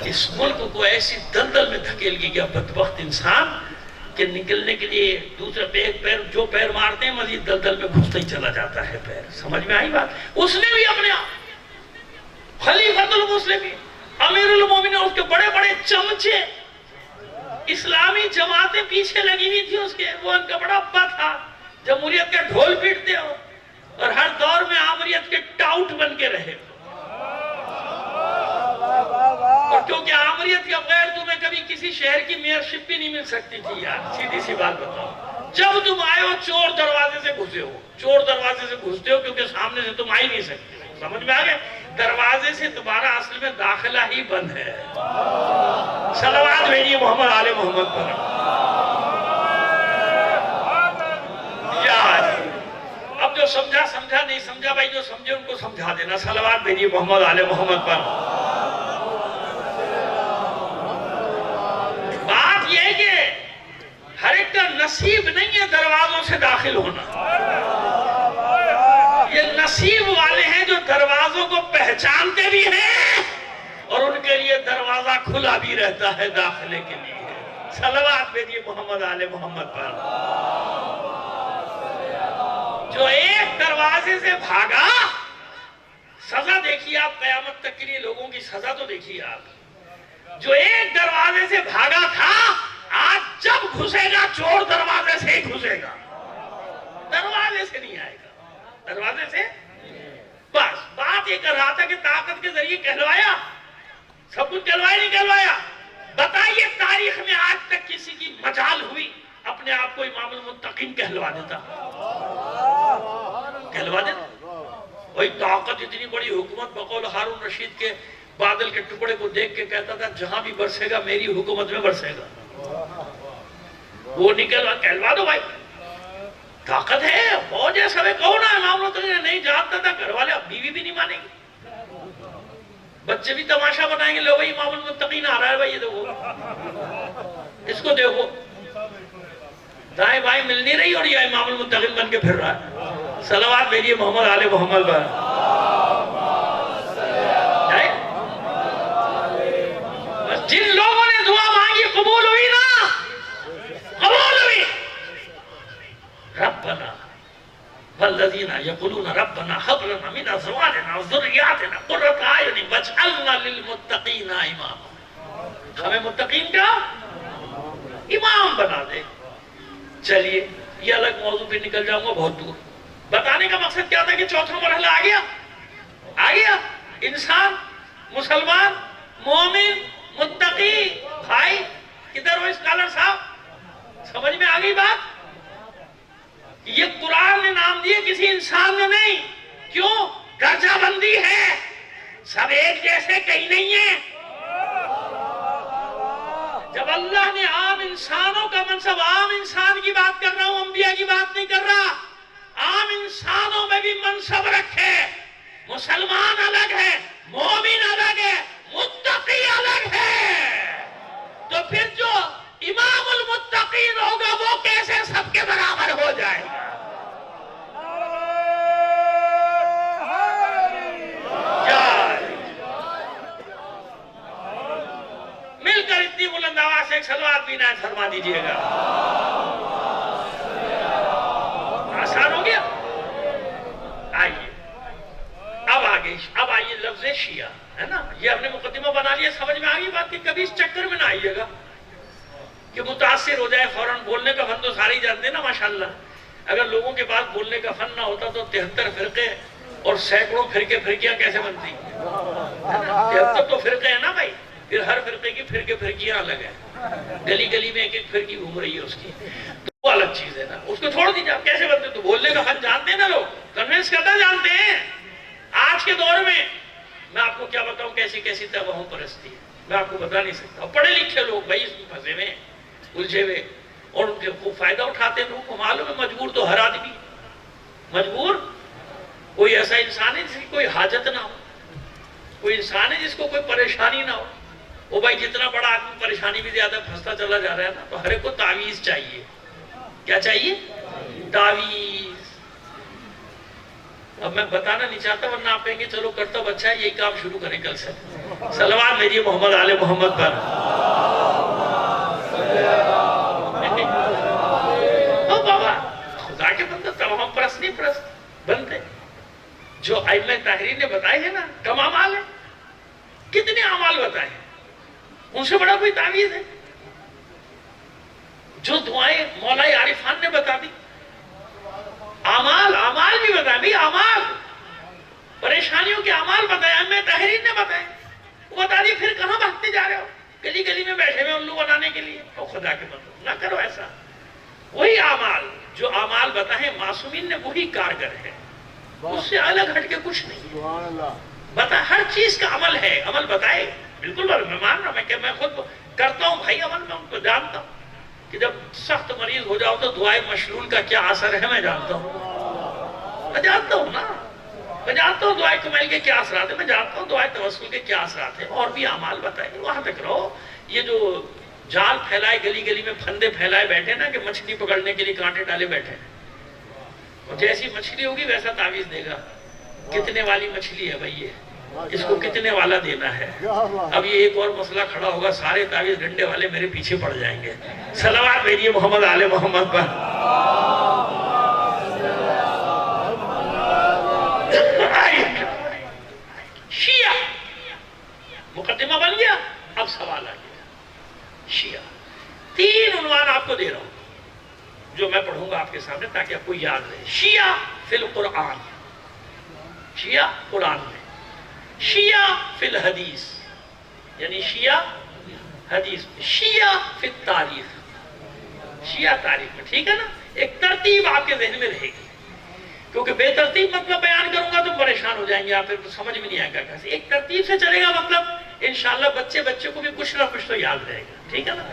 اس ملک کو ایسی دلدل میں دھکیل گیا بدبخت انسان کہ نکلنے کے لیے دوسرے پیر جو پیر مارتے ہیں مزید دلدل میں گھستا ہی چلا جاتا ہے پیر۔ سمجھ میں آئی بات؟ اس نے بھی اپنے خلیفۃ المسلمین امیر المومنین اور اس کے بڑے بڑے چمچے، اسلامی جماعتیں پیچھے لگی ہوئی تھی اس کے، وہ ان کا بڑا ابا تھا، جمہوریت کے ڈھول پیٹتے ہو اور ہر دور میں آمریت کے ٹاؤٹ بن کے رہے، اور کیونکہ آمریت کے بغیر تمہیں کبھی کسی شہر کی میئرشپ بھی نہیں مل سکتی تھی یار، سیدھی سی بات بتاؤ، جب تم آئے ہو چور دروازے سے گھسے ہو، چور دروازے سے گھستے ہو کیونکہ سامنے سے تم آئی نہیں سکتے، سمجھ میں آگئے؟ دروازے سے تمہارا اصل میں داخلہ ہی بند ہے۔ صلوات بھیجیے محمد آل محمد پر۔ یار اب جو سمجھا سمجھا، نہیں سمجھا بھائی جو سمجھے ان کو سمجھا دینا، صلوات بھیجیے محمد آل محمد پر۔ بات یہ ہے کہ ہر ایک کا نصیب نہیں ہے دروازوں سے داخل ہونا، یہ نصیب والے ہیں جو دروازوں کو پہچانتے بھی ہیں اور ان کے لیے دروازہ کھلا بھی رہتا ہے داخلے کے لیے۔ صلوات بھیجیے محمد آل محمد پر۔ جو ایک دروازے سے بھاگا، سزا دیکھیے آپ قیامت تک کے لیے لوگوں کی سزا تو دیکھیے آپ، جو ایک دروازے سے بھاگا تھا آج جب گھسے گا چور دروازے سے ہی گھسے گا، دروازے سے نہیں آئے گا، دروازے سے۔ بس بات یہ کر رہا تھا کہ طاقت کے ذریعے کہلوایا، سب کچھ کہلوایا نہیں کہلوایا؟ بتائیے تاریخ میں آج تک کسی کی مجال ہوئی اپنے آپ کو امام المتقین کہلوا دیتا؟ کہلوا دیتا؟ وہی طاقت اتنی بڑی حکومت بقول ہارون رشید کے بادل کے ٹکڑے کو دیکھ کے کہتا تھا جہاں بھی برسے گا میری حکومت میں برسے گا، وہ نکلوا کہلوا دو بھائی، طاقت ہے، فوج ہے، سبے کہو نا امام المتقین نہیں جانتا تھا، گھر والے اب بیوی بھی نہیں مانیں گے، بچے بھی تماشا بنائیں گے، لو بھائی امام المتقین آ رہا ہے بھائی، یہ دیکھو اس کو دیکھو، دائیں بائیں مل نہیں رہی اور یہ امام المتقین بن کے پھر رہا ہے۔ صلوات بھیجیے محمد آل محمد پر۔ جن لوگوں نے دعا مانگی قبول ہوئی نا، قبول ہوئی۔ ربنا والذین یقولون ربنا هب لنا من ازواجنا وذریاتنا قرۃ اعین واجعلنا للمتقین اماما، ہمیں متقین کا امام بنا دے۔ چلیے یہ الگ موضوع پہ نکل جاؤں گا بہت دور، بتانے کا مقصد کیا تھا کہ چوتھا مرحلہ آ گیا، انسان، مسلمان، مومن، متقی، بھائی، کدھر ہو اسکالر صاحب؟ سمجھ میں آ گئی بات؟ یہ قرآن نے نام دیے کسی انسان نے نہیں، کیوں؟ درجہ بندی ہے، سب ایک جیسے کہیں نہیں ہیں۔ جب اللہ نے عام انسانوں کا منصب، عام انسان کی بات کر رہا ہوں، انبیاء کی بات نہیں کر رہا، عام انسانوں میں بھی منصب رکھے، مسلمان الگ ہے، مومن الگ ہے، متقی الگ ہے، تو پھر جو امام المتقین ہوگا وہ کیسے سب کے برابر ہو جائے گا؟ مل کر اتنی بلند آواز سے ایک صلوات بھی نائت فرما دیجئے گا۔ آسان ہو گیا؟ آئیے اب آئیے لفظ شیعہ۔ ہے نا. یہ ہم نے مقدمہ بنا لیا, سمجھ میں آ گئی بات کہ کبھی اس چکر میں نہ آئیے گا کہ متاثر ہو جائے فوراً. بولنے کا فن تو سارے ہی جانتے ہیں نا ماشاءاللہ. اگر لوگوں کے پاس بولنے کا فن نہ ہوتا تو 73 فرقے اور سینکڑوں فرقیاں کیسے بنتی. 73 تو فرقے ہیں نا بھائی, پھر ہر فرقے کی فرقیاں الگ ہیں, گلی گلی میں ایک ایک فرقی گھوم رہی ہے اس کی, تو وہ الگ چیز ہے نا. اس کو چھوڑ دیجیے, آپ کیسے بنتے. تو بولنے کا فن جانتے ہیں نا لوگ, کنوینس کرنا جانتے ہیں. آج کے دور میں آپ کو کیا بتاؤں کیسی کیسی توہم پرستی ہے, میں آپ کو بتا نہیں سکتا. پڑھے لکھے لوگ بھائی اس میں پھنسے ہوئے ہیں, الجھے ہوئے, اور ان کے خوب فائدہ اٹھاتے ہیں. لوگوں کو معلوم ہے مجبور تو ہر آدمی مجبور. کوئی ایسا انسان ہے جس کی کوئی حاجت نہ ہو, کوئی انسان ہے جس کو کوئی پریشانی نہ ہو. وہ بھائی جتنا بڑا آدمی پریشانی بھی زیادہ پھنستا چلا جا رہا ہے نا, تو ہر ایک کو تعویذ چاہیے. کیا چاہیے؟ تعویذ. اب میں بتانا نہیں چاہتا ورنہ آپ کہیں گے چلو کرتب اچھا ہے, یہی کام شروع کریں کل سے. صلوات بھیجیے محمد آل محمد پر. بابا خدا کے بندے توہم پرست نہیں پرست بنتے. جو ائمہ طاہرین نے بتائے ہیں نا کم اعمال ہیں, کتنے اعمال بتائے ہیں, ان سے بڑا کوئی تعویذ ہے. جو دعائیں مولا عارفان نے بتا دی, اعمال بھی بتائے بھائی, اعمال پریشانیوں کے اعمال بتائے ائمہ طاہرین نے بتائے. وہ بتا دی پھر کہاں بھاگتے جا رہے ہو, گلی گلی میں بیٹھے ہوئے الو بنانے کے لیے. اور خدا کے بندو نہ کرو ایسا. وہی اعمال جو اعمال بتائے معصومین نے وہی کارگر ہے, اس سے الگ ہٹ کے کچھ نہیں. بتا ہر چیز کا عمل ہے, عمل بتائے. بالکل میں مان رہا ہوں, میں خود کرتا ہوں بھائی عمل. میں ان کو جانتا ہوں کہ جب سخت مریض ہو جاؤ تو دعائے مشلول کا کیا اثر ہے, میں جانتا ہوں. میں جانتا ہوں نا, میں جانتا ہوں دعائے کمیل کے کیا اثرات ہیں, میں جانتا ہوں دعائے توسل کے کیا اثرات ہیں. اور بھی اعمال بتائے, وہاں تک رہو. یہ جو جال پھیلائے گلی گلی میں, پھندے پھیلائے بیٹھے نا کہ مچھلی پکڑنے کے لیے کانٹے ڈالے بیٹھے, اور جیسی مچھلی ہوگی ویسا تعویذ دے گا. کتنے والی مچھلی ہے بھائی یہ, اس کو کتنے والا دینا ہے. اب یہ ایک اور مسئلہ کھڑا ہوگا, سارے تعویذ ڈنڈے والے میرے پیچھے پڑ جائیں گے. صلوات بھیجیے محمد آل محمد پر. شیعہ مقدمہ بن گیا, اب سوال آ گیا. شیعہ 3 عنوان آپ کو دے رہا ہوں جو میں پڑھوں گا آپ کے سامنے تاکہ آپ کو یاد رہے. شیعہ فی القرآن, شیعہ قرآن میں. شیعہ فی الحدیث یعنی شیعہ حدیث میں. شیعہ فی التاریخ, شیعہ تاریخ میں. ٹھیک ہے نا, ایک ترتیب آپ کے ذہن میں رہے گی, کیونکہ بے ترتیب مطلب بیان کروں گا تو پریشان ہو جائیں گے آپ, پھر سمجھ میں نہیں آئے گا کیسے. ایک ترتیب سے چلے گا مطلب انشاءاللہ بچے کو بھی کچھ نہ کچھ تو یاد رہے گا. ٹھیک ہے نا.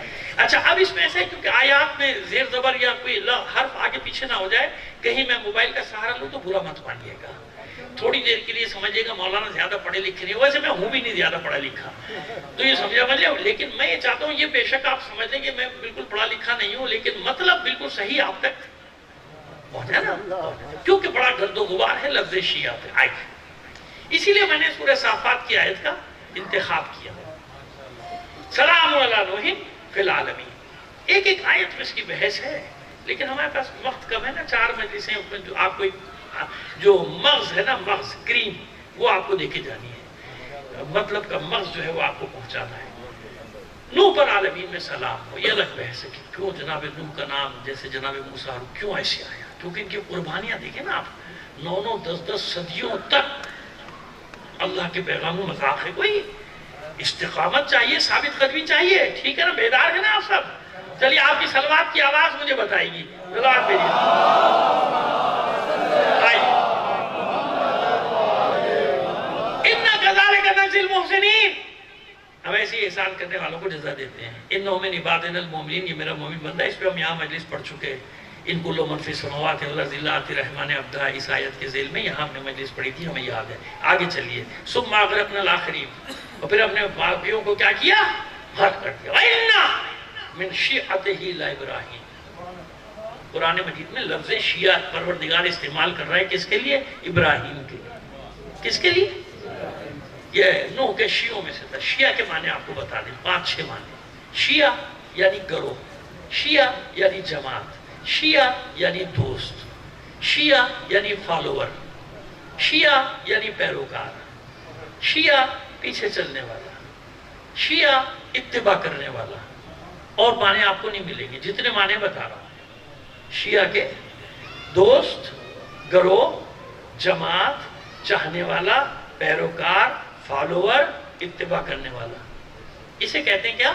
اچھا اب اس میں ایسا ہے کیونکہ آیات میں زیر زبر یا کوئی حرف آگے پیچھے نہ ہو جائے, کہیں میں موبائل کا سہارا لوں تو برا مت مانیے گا. تھوڑی دیر کے لیے سمجھے گا مولانا زیادہ پڑھے لکھے نہیں, ویسے میں ہوں بھی نہیں زیادہ پڑھا لکھا, تو یہ سمجھا مجھے. لیکن میں یہ چاہتا ہوں یہ بے شک آپ سمجھ لیں کہ میں بالکل پڑھا لکھا نہیں ہوں, لیکن مطلب بالکل صحیح آپ تک پہنچا نا, کیونکہ بڑا گرد و غبار ہے لفظ شیعہ پہ آئے. اسی لیے میں نے سورہ صافات کی آیت کا انتخاب کیا. سلام علی نوح فی العالمین. ایک ایک آیت میں اس کی بحث ہے, لیکن ہمارے پاس وقت کم ہے نا. 4 مجلسیں جو آپ کو جو مغز ہے نا, مغز کریم, وہ آپ کو دے کے جانی ہے. مطلب کا مغز جو ہے وہ آپ کو پہنچانا ہے. نوح پر عالمین میں سلام ہو, یہ الگ بحث ہے کہ کیوں جناب نوح کا نام جیسے جناب موسیٰ کیوں ایسے آیا, کیونکہ ان کی قربانیاں دیکھیں نا آپ, 9 10 صدیوں تک اللہ کے پیغام و مذاق ہے. کوئی استقامت چاہیے, ثابت قدمی چاہیے. ٹھیک ہے نا, بیدار ہے نا آپ سب. چلیے آپ کی صلوات کی آواز مجھے بتائے گی. صلوات بھیجیے. ہم ایسے ہی احسان کرنے والوں کو جزا دیتے ہیں. انہو من عبادنا المومنین, یہ میرا مومن بندہ, اس پہ ہم یہاں مجلس پڑھ چکے. ان کل من فی السماوات والارض الا آتی الرحمن عبدا, اس آیت کے ذیل میں یہاں ہم نے مجلس پڑھی تھی, ہمیں یاد ہے. آگے چلیے. ثم اغرقنا الاخرین, اور پھر ہم نے باقیوں کو کیا کیا, غرق کر دیا. وَإِنَّ مِن شِيعَتِهِ لَإِبْرَاهِيمَ. قرآن مجید میں لفظ شیعہ پروردگار استعمال کر رہا ہے کس کے لیے, ابراہیم کے لیے. کس کے لیے؟ یہ نوح کے شیعوں میں سے تھا. شیعہ کے معنی آپ کو بتا دیں, 5-6 معنی. شیعہ یعنی گروہ, شیعہ یعنی جماعت, شیعہ یعنی دوست, شیعہ یعنی فالوور, شیعہ یعنی پیروکار, شیعہ پیچھے چلنے والا، شیعہ اتباع کرنے والا، اور معنی آپ کو نہیں ملیں گے جتنے معنی بتا رہا ہوں۔ شیعہ کے دوست، گروہ، جماعت، چاہنے والا، پیروکار، فالوور، اتباع کرنے والا، اسے کہتے ہیں کیا؟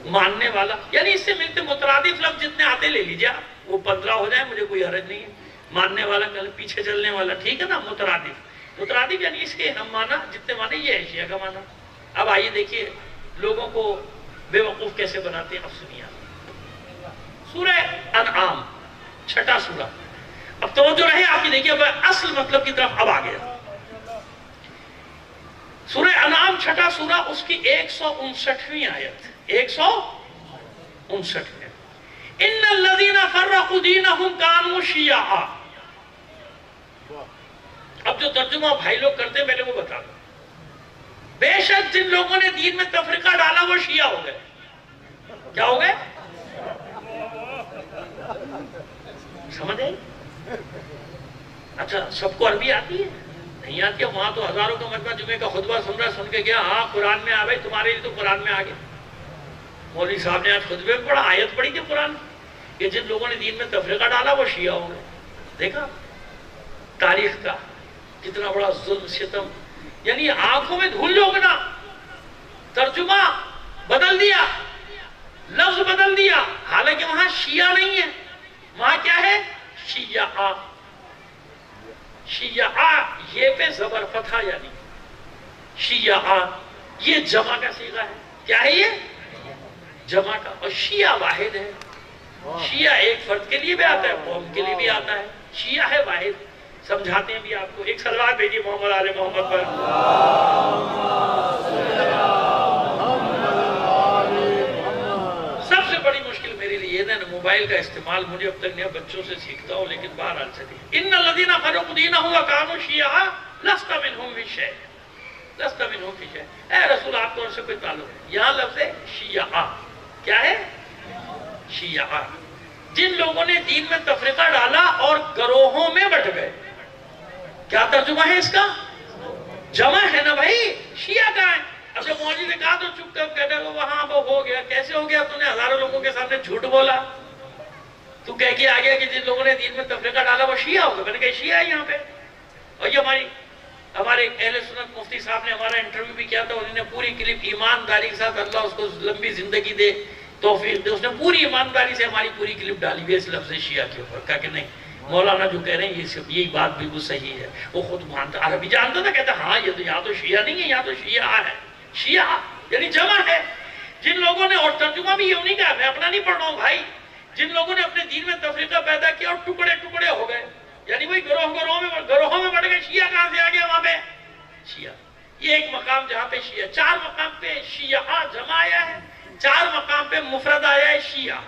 ماننے والا۔ یعنی اس سے ملتے مترادف لفظ جتنے آتے لے لیجیے آپ، وہ 15 ہو جائے، مجھے کوئی حرج نہیں ہے۔ ماننے والا، پیچھے چلنے والا، ٹھیک ہے نا؟ مترادف یعنی اس کے ہم معنی جتنے معنی، یہ ہے شیعہ کا معنی۔ اب آئیے دیکھیے لوگوں کو بے وقوف کیسے بناتے ہیں، اب سنیے۔ سورہ انعام 6واں سورہ، اب توجہ رہے آپ کی، دیکھیے اب اصل مطلب کی طرف اب آ گیا۔ سورہ انعام 6واں سورہ، اس کی 159ویں آیت، 159 میں، ان الذین فرقوا دینہم کانوا شیعا۔ اب جو ترجمہ بھائی لوگ کرتے ہیں پہلے وہ بتا دو۔ بے شک جن لوگوں نے دین میں تفرقہ ڈالا وہ شیعہ ہو گئے۔ کیا ہو گئے؟ سمجھ آئی؟ اچھا سب کو عربی آتی ہے؟ نہیں آتی ہے، وہاں تو ہزاروں کا مجمع جمعے کا خطبہ سن رہا، سن کے گیا، ہاں قرآن میں آ گئی، تمہارے لیے تو قرآن میں آ گیا۔ مولوی صاحب نے آج خطبے میں پڑھا، آیت پڑھی تھی قرآن کہ جن لوگوں نے دین میں تفرقہ ڈالا وہ شیعہ ہو گئے۔ دیکھا تاریخ کا کتنا بڑا ظلم ستم، یعنی آنکھوں میں دھول جھونکنا، ترجمہ بدل دیا، لفظ بدل دیا، حالانکہ وہاں شیعہ نہیں ہے، وہاں کیا ہے؟ شیعہ۔ شیعہ یہ پہ زبر فتحہ، یعنی شیعہ یہ جمع کا صیغہ ہے۔ کیا ہے یہ؟ جمع کا۔ اور شیعہ واحد ہے، شیعہ ایک فرد کے لیے بھی آتا ہے، قوم کے لیے بھی آتا ہے، شیعہ ہے واحد۔ سمجھاتے ہیں بھی آپ کو، ایک صلوات بھیجیے محمد آل محمد پر۔ سب سے بڑی مشکل میرے لیے یہ ہے نا، موبائل کا استعمال مجھے اب تک نہیں، بچوں سے سیکھتا ہوں، لیکن بہرحال چلیے۔ ان الذین فرقوا دینہم وکانوا شیعا لست منہم فی شیء، لست منہم فی شیء۔ اے رسول آپ کو ان سے کوئی تعلق نہیں۔ یہاں لفظ ہے شیعہ، کیا ہے؟ شیعہ، جن لوگوں نے دین میں تفرقہ ڈالا اور گروہوں میں بٹ گئے۔ کیا ترجمہ ہے اس کا؟ جمع ہے نا بھائی، شیعہ کا ہے۔ اب جب مولوی نے کہا تو چپ کر کہتا ہے وہاں وہ ہو گیا، کیسے ہو گیا؟ تو نے ہزاروں لوگوں کے سامنے جھوٹ بولا، تو کہہ کے آ گیا کہ جن لوگوں نے دین میں تفرقہ ڈالا وہ شیعہ ہو گئے۔ میں نے کہا شیعہ ہے یہاں پہ۔ اور یہ ہمارے اہل سنت مفتی صاحب نے ہمارا انٹرویو بھی کیا تھا، انہوں نے پوری کلپ ایمانداری کے ساتھ، اللہ اس کو لمبی زندگی دے، توفیق دے، اس نے پوری ایمانداری سے ہماری پوری کلپ ڈالی ہوئی ہے اس لفظ شیعہ کے اوپر۔ کہا کہ نہیں مولانا جو کہہ رہے ہیں یہی بات بالکل صحیح ہے، وہ خود مانتا، عربی جانتا تھا، کہتا ہاں یہ تو یہاں تو شیعہ نہیں ہے، یہاں تو شیعہ ہے۔ شیعہ یعنی جمع ہے، جن لوگوں نے، اور ترجمہ بھی یوں نہیں کہا، میں اپنا نہیں پڑھ رہا ہوں بھائی، جن لوگوں نے اپنے دین میں تفریقہ پیدا کیا اور ٹکڑے ٹکڑے ہو گئے، یعنی وہی گروہوں میں بڑھ گئے۔ شیعہ کہاں سے آ گیا وہاں پہ؟ شیعہ یہ ایک مقام جہاں پہ شیعہ، 4 مقام پہ شیعہ جمع آیا ہے، 4 مقام پہ مفرد آیا ہے شیعہ،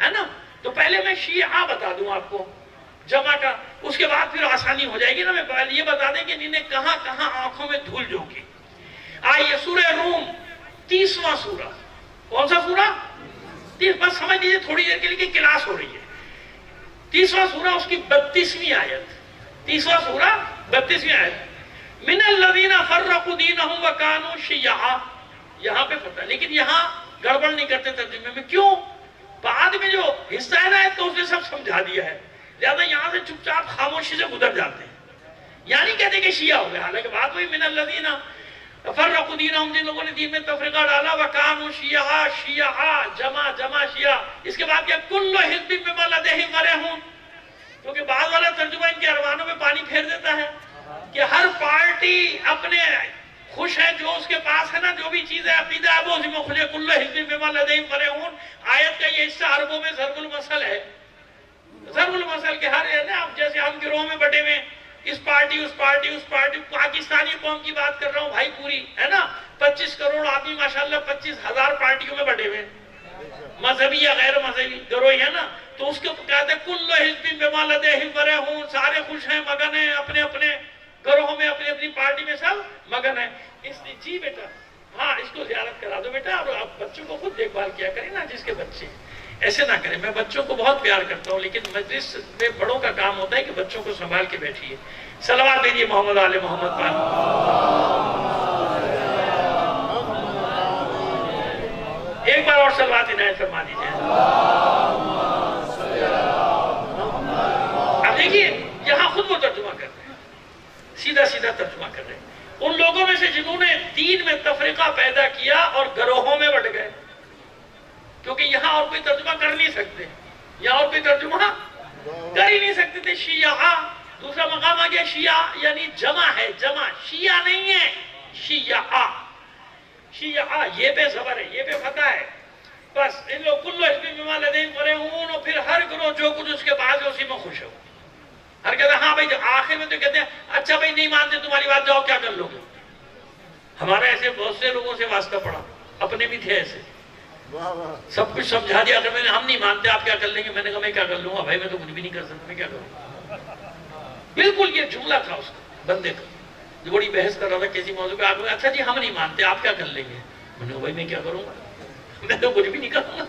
ہے نا؟ تو پہلے میں شیعہ بتا دوں آپ کو جمع کا، اس کے بعد پھر آسانی ہو جائے گی نا، میں پہلے یہ بتا دیں کہ انہیں کہاں کہاں آنکھوں میں دھول جھونکی۔ آئیے سورہ روم 30واں سورہ، کون سا سورہ؟ بس سمجھ لیجیے تھوڑی دیر کے لیے کہ کلاس ہو رہی ہے۔ 30واں سورہ، اس کی 32ویں آیت، 30واں سورہ 32ویں آیت، من الذین فرقوا دینہم وکانوا شیعا۔ یہاں پہ فتح، لیکن یہاں گڑبڑ نہیں کرتے ترجمے میں، کیوں؟ بعد میں جو حصہ ہے نا تو اس نے سب سمجھا دیا ہے، لہذا یہاں سے چپ چاپ خاموشی سے گزر جاتے ہیں، یعنی کہتے کہ شیعہ ہو گئے، حالانکہ بات وہی من الذین فرقوا دینہم، جن لوگوں نے دین میں تفرقہ ڈالا، وکانوا شیعا، شیعا جمع شیعہ۔ اس کے بعد کیا؟ کل حزب بما لدیہم فرحون، کیونکہ بعض والا ترجمہ ان کے ارمانوں میں پانی پھیر دیتا ہے کہ ہر پارٹی اپنے خوش ہے جو اس کے پاس ہے نا، جو بھی چیز ہے عقیدہ ہے وہ اسی میں خوش ہے۔ کل حزب بما لدیہم فرحون، آیت کا یہ حصہ عربوں میں ضرب المثل ہے، ضرب المثل کے ہر ہے نا، اب جیسے ہم گروہ میں بٹے ہوئے، اس پارٹی اس پارٹی اس پارٹی، پاکستانی قوم کی بات کر رہا ہوں بھائی پوری، ہے نا؟ 25 کروڑ آدمی ماشاءاللہ 25,000 پارٹیوں میں بٹے ہوئے، مذہبی یا غیر مذہبی گروہ ہے نا، تو اس کو کہتے ہیں کل حزب بما لدیہم فرحون، سارے خوش ہیں، مگن ہیں، اپنے اپنے گروہوں میں، اپنی اپنی پارٹی میں سب مگن ہیں۔ اس لیے جی بیٹا، ہاں اس کو زیارت کرا دو بیٹا، اور آپ بچوں کو خود دیکھ بھال کیا کریں نا، جس کے بچے ایسے نہ کریں۔ میں بچوں کو بہت پیار کرتا ہوں، لیکن مجلس میں بڑوں کا کام ہوتا ہے کہ بچوں کو سنبھال کے بیٹھیے۔ صلوات بھیجیے محمد آل محمد پر۔ اور صلوات عنایت فرما دیجئے۔ اب دیکھیے یہاں خود وہ ترجمہ کر رہے ہیں، سیدھا سیدھا ترجمہ کر رہے ہیں، ان لوگوں میں سے جنہوں نے دین میں تفریقہ پیدا کیا اور گروہوں میں بٹ گئے، کیونکہ یہاں اور کوئی ترجمہ کر نہیں سکتے، یہاں اور کوئی ترجمہ کر ہی نہیں سکتے تھے۔ شیعہ، دوسرا مقام آ گیا شیعہ، یعنی جمع ہے، جمع، شیعہ نہیں ہے، شیعہ، شیعہ، یہ پہ زبر ہے، یہ پہ فتح ہے، بس ان لوگ کلو حزب بما لدیہم فرحون، اور پھر ہر گروہ جو کچھ اس کے بعد ہے اسی میں خوش ہو، ہر کہتا ہے ہاں بھائی، آخر میں تو کہتے ہیں اچھا بھائی نہیں مانتے تمہاری بات، جاؤ کیا کر لو گے۔ ہمارا ایسے بہت سے لوگوں سے واسطہ پڑا، اپنے بھی تھے ایسے، سب کچھ سمجھا دیا، اگر میں نے ہم نہیں مانتے آپ کیا کر لیں گے، میں نے کہا میں کیا کر لوں گا بھائی، میں تو کچھ بھی نہیں کر سکتا، میں کیا کروں۔ بالکل یہ جملہ تھا اس کا، بندے کا، جو بڑی بحث کر رہا تھا کسی موضوع پہ، آپ کو اچھا جی ہم نہیں مانتے آپ کیا کر لیں گے، میں نے کہا بھائی میں کیا کروں گا، میں تو کچھ بھی نہیں کروں گا،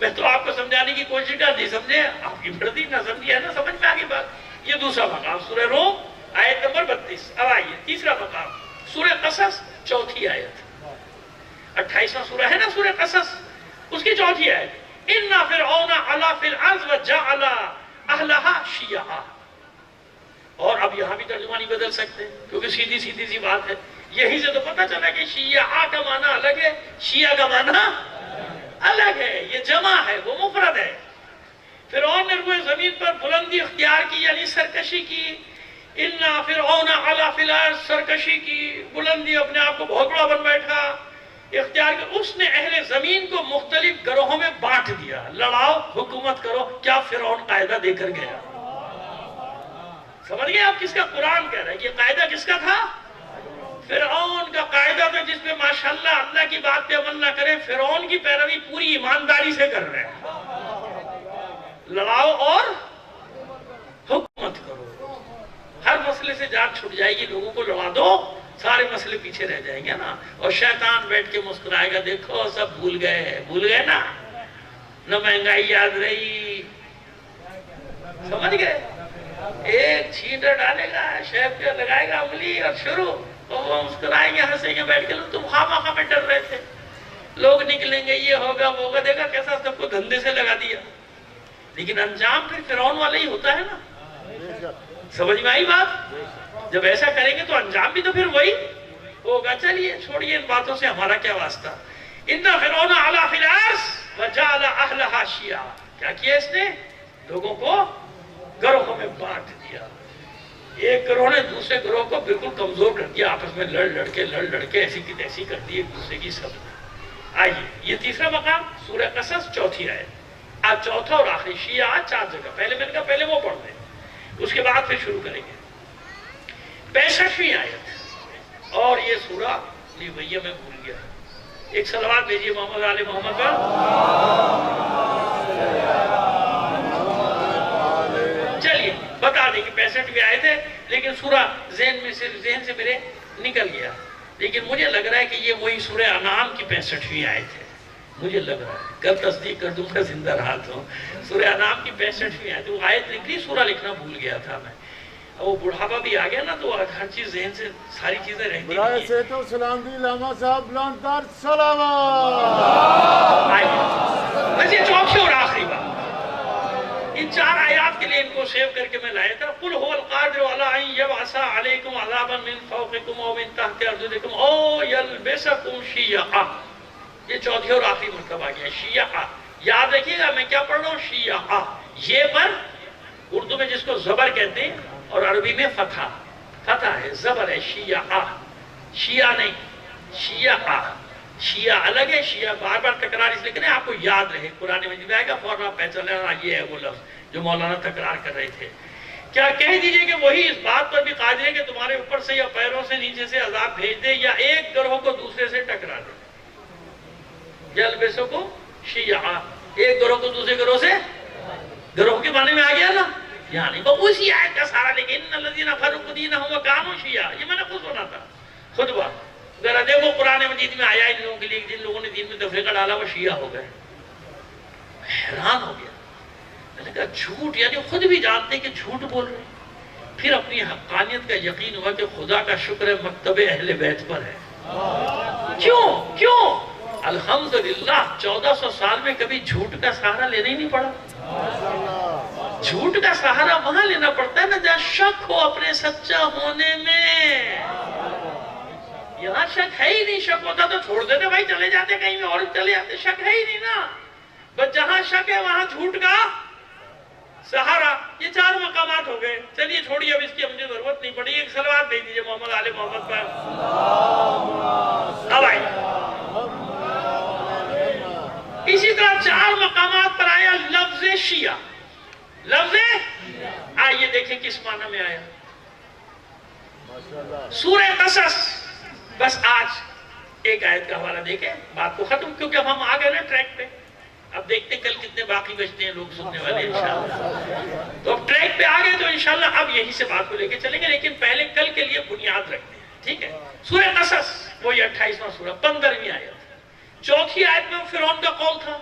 میں تو آپ کو سمجھانے کی کوشش کر، نہیں سمجھے آپ کی مرضی، نہ سمجھی ہے نا، سمجھ میں آگے بات۔ یہ دوسرا مقام سورہ روم آیت نمبر 32۔ اب آئیے تیسرا مقام سورہ قصص چوتھی آیت، 28واں سورہ ہے نا سورہ قصص، اس کی چوتھی آیت، اِنَّ فِرْعَوْنَ عَلَا فِي الْأَرْضِ وَجَعَلَ أَهْلَهَا شِيَعًا۔ اور اب یہاں بھی ترجمہ نہیں بدل سکتے کیونکہ سیدھی سیدھی سی بات ہے، یہی سے تو پتہ چلا کہ شیعہ کا معنی الگ ہے، شیعہ کا معنی الگ ہے، یہ جمع ہے، وہ مفرد ہے۔ فرعون نے روئے زمین پر بلندی اختیار کی، یعنی سرکشی کی، اِنَّ فِرْعَوْنَ عَلَا فِي الْأَرْضِ، سرکشی کی، بلندی، اپنے آپ کو بہت بڑا بن بیٹھا، اختیار کر، اس نے اہل زمین کو مختلف گروہوں میں بانٹ دیا، لڑاؤ حکومت کرو۔ کیا فرعون قاعدہ دے کر گیا؟ سمجھ گئے آپ کس کا قرآن کہہ رہا ہے؟ یہ قاعدہ کس کا تھا؟ فرعون کا قاعدہ تھا، جس پہ ماشاءاللہ اللہ کی بات پہ عمل نہ کرے، فرعون کی پیروی پوری ایمانداری سے کر رہے ہیں، لڑاؤ اور حکومت کرو، ہر مسئلے سے جان چھٹ جائے گی، لوگوں کو لڑا دو، سارے مسئلے پیچھے رہ جائیں گے نا، اور شیطان بیٹھ کے مسکرائے گا، دیکھو سب بھول گئے نا، نہ مہنگائی یاد رہی، سمجھ گئے، ایک چھینٹا ڈالے گا، شیف پہ لگائے گا انگلی اور شروع، اور وہ مسکرائیں گے، ہنسیں گے بیٹھ کے، تم خواہ میں ڈر رہے تھے، لوگ نکلیں گے، یہ ہوگا وہ ہوگا، دیکھا کیسا سب کو دھندے سے لگا دیا، لیکن انجام پھر فرعون والا ہی ہوتا ہے نا، سمجھ میں آئی بات؟ جب ایسا کریں گے تو انجام بھی تو پھر وہی ہوگا۔ چلیے چھوڑیے ان باتوں سے، ہمارا کیا واسطہ۔ اِنَّ فِرْعَوْنَ عَلَا فِي الْأَرْضِ وَجَعَلَ أَهْلَهَا شِيَعًا، کیا کیا اس نے؟ لوگوں کو گروہوں میں بانٹ دیا، ایک گروہ نے دوسرے گروہ کو بالکل کمزور کر دیا، آپس میں لڑ لڑ کے ایسی کی تیسی کر دی ایک دوسرے کی سب۔ آئیے یہ تیسرا مقام سورہ قصص چوتھی آیت، آج چوتھا اور آخری شیعہ 4 جگہ، پہلے میں نے کہا پہلے وہ پڑھ دیں، اس کے بعد پھر شروع کریں گے۔ 65ویں آیت، اور یہ سورہ لی بھیا میں بھول گیا، ایک صلوات بھیجیے محمد آل محمد پر۔ چلیے بتا دیں کہ 65ویں آیت ہے، لیکن سورہ ذہن سے میرے نکل گیا، لیکن مجھے لگ رہا ہے کہ یہ وہی سورہ انعام کی 65ویں آیت ہے، مجھے لگ رہا ہے، کل تصدیق کر دوں گا زندہ رہا تو۔ سورہ انعام کی 65ویں آیت، وہ آیت نکلی، سورہ لکھنا بھول گیا تھا میں، وہ بڑھاپا بھی آ گیا نا، تو ہر چیز ذہن سے ساری چیزیں رہتی ہیں۔ برائے صحت و سلام دی لاما صاحب لانتار سلامات۔ بس یہ چوتھی اور آخری بات، ان 4 آیات کے لیے ان کو سیو کر کے میں لایا تھا۔ قُلْ هُوَ الْقَادِرُ عَلَىٰ أَن يَبْعَثَ عَلَيْكُمْ عَذَابًا مِّن فَوْقِكُمْ أَوْ مِن تَحْتِ أَرْجُلِكُمْ أَوْ يَلْبِسَكُمْ شِيَعًا، یہ چوتھی اور آخری مرتبہ آ گیا شیعہ۔ یاد رکھیے گا میں کیا پڑھ رہا ہوں، شیعہ، یہ پر اردو میں جس کو زبر کہتے ہیں، اور عربی میں فتح ہے، زبر ہے، شیعہ، شیعہ نہیں، شیعہ، شیعہ الگ ہے، شیعہ بار بار تکرار اس لیے آپ کو یاد رہے، قرآن مجید میں آئے گا فوراً آپ پہچان لینا، یہ ہے وہ لفظ جو مولانا تکرار کر رہے تھے۔ کیا کہہ دیجئے کہ وہی اس بات پر بھی قادر ہے کہ تمہارے اوپر سے یا پیروں سے نیچے سے عذاب بھیج دے، یا ایک گروہ کو دوسرے سے ٹکرا دے۔ یلبسکم شیعہ، ایک گروہ کو دوسرے گروہ سے، گروہ کے معنی میں آ گیا نا، یعنی وہ اسی آیت کا سارا، لیکن ان الذین فرقوا دینہم وکانوا شیعا، یہ میں نے خود سنا تھا خطبہ، ذرا دیکھو قرآن مجید میں آیا ان لوگوں کے لیے، جن لوگوں نے دین میں تفریقہ ڈالا وہ شیعہ ہو گئے۔ حیران ہو گیا، میں نے کہا جھوٹ، یعنی خود بھی جانتے کہ جھوٹ بول رہے ہیں، پھر اپنی حقانیت کا یقین ہوا کہ خدا کا شکر ہے مکتب اہل بیت پر ہے۔ کیوں الحمدللہ 1400 سال میں کبھی جھوٹ کا سہارا لینا ہی نہیں پڑا. جھوٹ کا سہارا وہاں لینا پڑتا ہے نا جہاں شک ہو اپنے سچا ہونے میں. یہاں شک ہے ہی نہیں. شک ہوتا تو چھوڑ دیتے بھائی, چلے جاتے کہیں میں اور چلے جاتے. شک ہے ہی نہیں نا. بس جہاں شک ہے وہاں جھوٹ کا سہارا. یہ 4 مقامات ہو گئے. چلیے چھوڑیے, اب اس کی مجھے ضرورت نہیں پڑی. ایک صلوات دے دیجئے محمد آل محمد پر. اب آئیے اسی طرح 4 مقامات پر آیا لفظ شیعہ. لفظ آئیے دیکھیں کس معنی میں آیا. سورہ قصص. بس آج ایک آیت کا حوالہ دیکھیں, بات کو ختم, کیونکہ اب ہم آ گئے نا ٹریک پہ. اب دیکھتے کل کتنے باقی بچتے ہیں لوگ سننے والے انشاءاللہ. تو اب ٹریک پہ آ گئے تو انشاءاللہ اب یہی سے بات کو لے کے چلیں گے, لیکن پہلے کل کے لیے بنیاد رکھتے ہیں. ٹھیک ہے. سورہ قصص وہی 28واں سورہ 15ویں آیت. چوتھی آیت میں فرعون کا قول تھا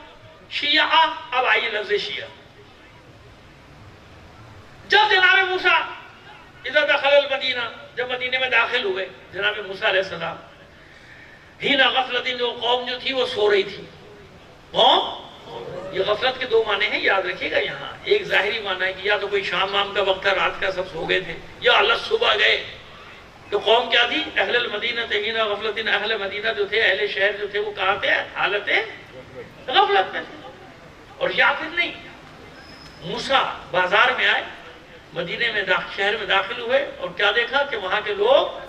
شیعہ. اب آئیے لفظ شیعہ. جب جناب موسیٰ اذا دخل المدینہ, جب مدینے میں داخل ہوئے جناب موسیٰ علیہ السلام, ہینا غفلت, جو قوم جو تھی وہ سو رہی تھی. قوم, یہ غفلت کے 2 معنی ہیں, یاد رکھیے گا. یہاں ایک ظاہری معنی ہے کہ یا تو کوئی شام وام کا وقت تھا, رات کا سب سو گئے تھے, یا اللہ صبح گئے. تو قوم کیا تھی؟ اہل المدینہ ہینا غفلت. اہل مدینہ جو تھے, اہل شہر جو تھے, وہ کہاں تھے؟ حالت غفلت میں تھے. اور یا پھر نہیں, موسیٰ بازار میں آئے, مدینے میں شہر میں داخل ہوئے, اور کیا دیکھا کہ وہاں کے لوگ,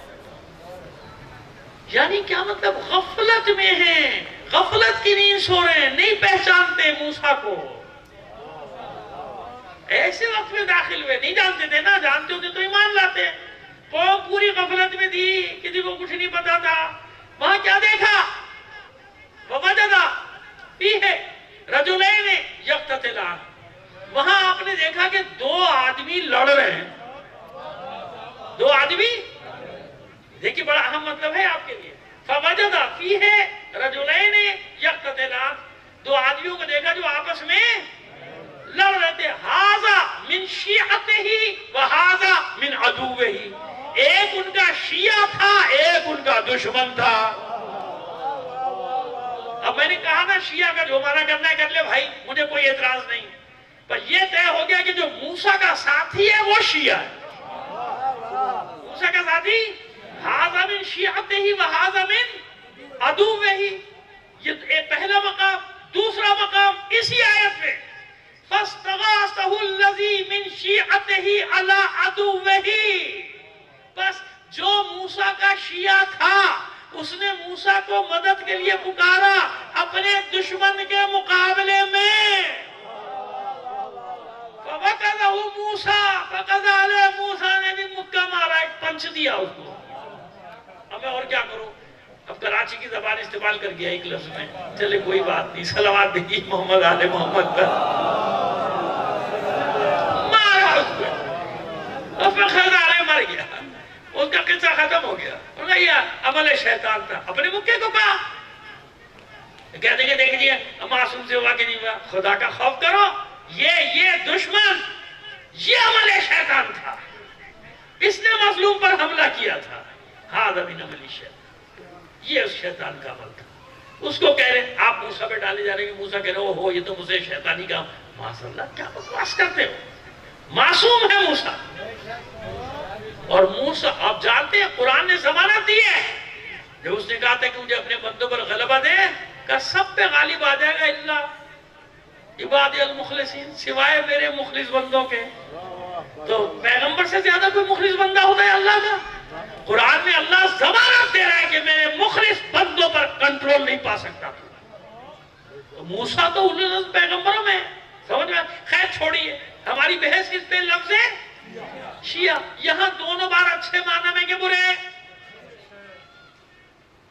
یعنی کیا مطلب, غفلت میں ہیں, غفلت کی نیند سو رہے ہیں, نہیں پہچانتے موسیٰ کو. ایسے وقت میں داخل ہوئے, نہیں جانتے تھے نا, جانتے ہوتے تو ایمان لاتے. قوم پوری غفلت میں تھی, کسی کو کچھ نہیں پتا تھا. وہاں کیا دیکھا؟ وَوَجَدَ فِيهِ رَجُلَيْنِ يَقْتَتِلَانِ. وہاں آپ نے دیکھا کہ 2 آدمی لڑ رہے ہیں. 2 آدمی, دیکھیں بڑا اہم مطلب ہے آپ کے لیے. فَوَجَدَ فِيهِ رَجُلَيْنِ يَقْتَتِلَانِ. 2 آدمیوں کو دیکھا جو آپس میں لڑ رہے تھے. هَذَا مِنْ شِيعَتِهِ وَهَذَا مِنْ عَدُوِّهِ. ایک ان کا شیعہ تھا, ایک ان کا دشمن تھا. اب میں نے کہا نا شیعہ کا جو مانا کرنا ہے کر لے بھائی, مجھے کوئی اعتراض نہیں. پر یہ طے ہو گیا کہ جو موسیٰ کا ساتھی ہے وہ شیعہ ہے. موسیٰ کا ساتھی ہَذَا مِنْ شِيعَتِهِ وَهَذَا مِنْ عَدُوِّهِ. یہ پہلا مقام. دوسرا مقام اسی آیت میں فَاسْتَغَاثَهُ الَّذِي مِنْ شِيعَتِهِ عَلَىٰ عَدُوِّهِ. بس جو موسیٰ کا شیعہ تھا اس نے موسیٰ کو مدد کے لیے پکارا اپنے دشمن کے مقابلے میں. فَوَقَذَهُ مُوسَىٰ فَقَذَ عَلَيْهِ. موسیٰ نے بھی مکہ مارا, ایک پنچ دیا اس کو. اب میں اور کیا کروں, اب کراچی کی زبان استعمال کر گیا ایک لفظ میں. چلے کوئی بات نہیں, صلوات دیجیے محمد آل محمد پر. مارا اس کو, فَقَذَ عَلَيْهِ, مر گیا. اس کا قصہ ختم ہو گیا. یہ عمل شیطان تھا. اپنے مکے کو کہا, کہتے کہ دیکھئے معصوم سے ہوا کہ نہیں ہوا, خدا کا خوف کرو. یہ دشمن, یہ عمل شیطان تھا, اس نے مظلوم پر حملہ کیا تھا. ہاں من عمل شیطان, یہ اس شیطان کا عمل تھا. اس کو کہہ رہے آپ موسیٰ پہ ڈالے جا رہے ہیں کہ موسیٰ کہہ رہے ہو یہ تو مجھے شیطانی کا. ماشاء اللہ کیا بکواس کرتے ہو, معصوم ہے موسیٰ. اور موسیٰ آپ جانتے ہیں قرآن نے ضمانت دی ہے جب اس نے کہا تھا کہ مجھے اپنے بندوں پر غلبہ دے, کہ سب پہ غالب آ جائے گا اللہ عباد المخلصین, سوائے میرے مخلص بندوں کے. تو پیغمبر سے زیادہ کوئی مخلص بندہ ہوتا ہے اللہ کا. قرآن میں اللہ ضمانت دے رہا ہے کہ میرے مخلص بندوں پر کنٹرول نہیں پا سکتا. تو موسیٰ تو اولو العزم پیغمبروں میں, سمجھ میں. خیر چھوڑیے, ہماری بحث کس پہ, لفظ شیعہ. یہاں دونوں بار اچھے معنی میں کہ برے,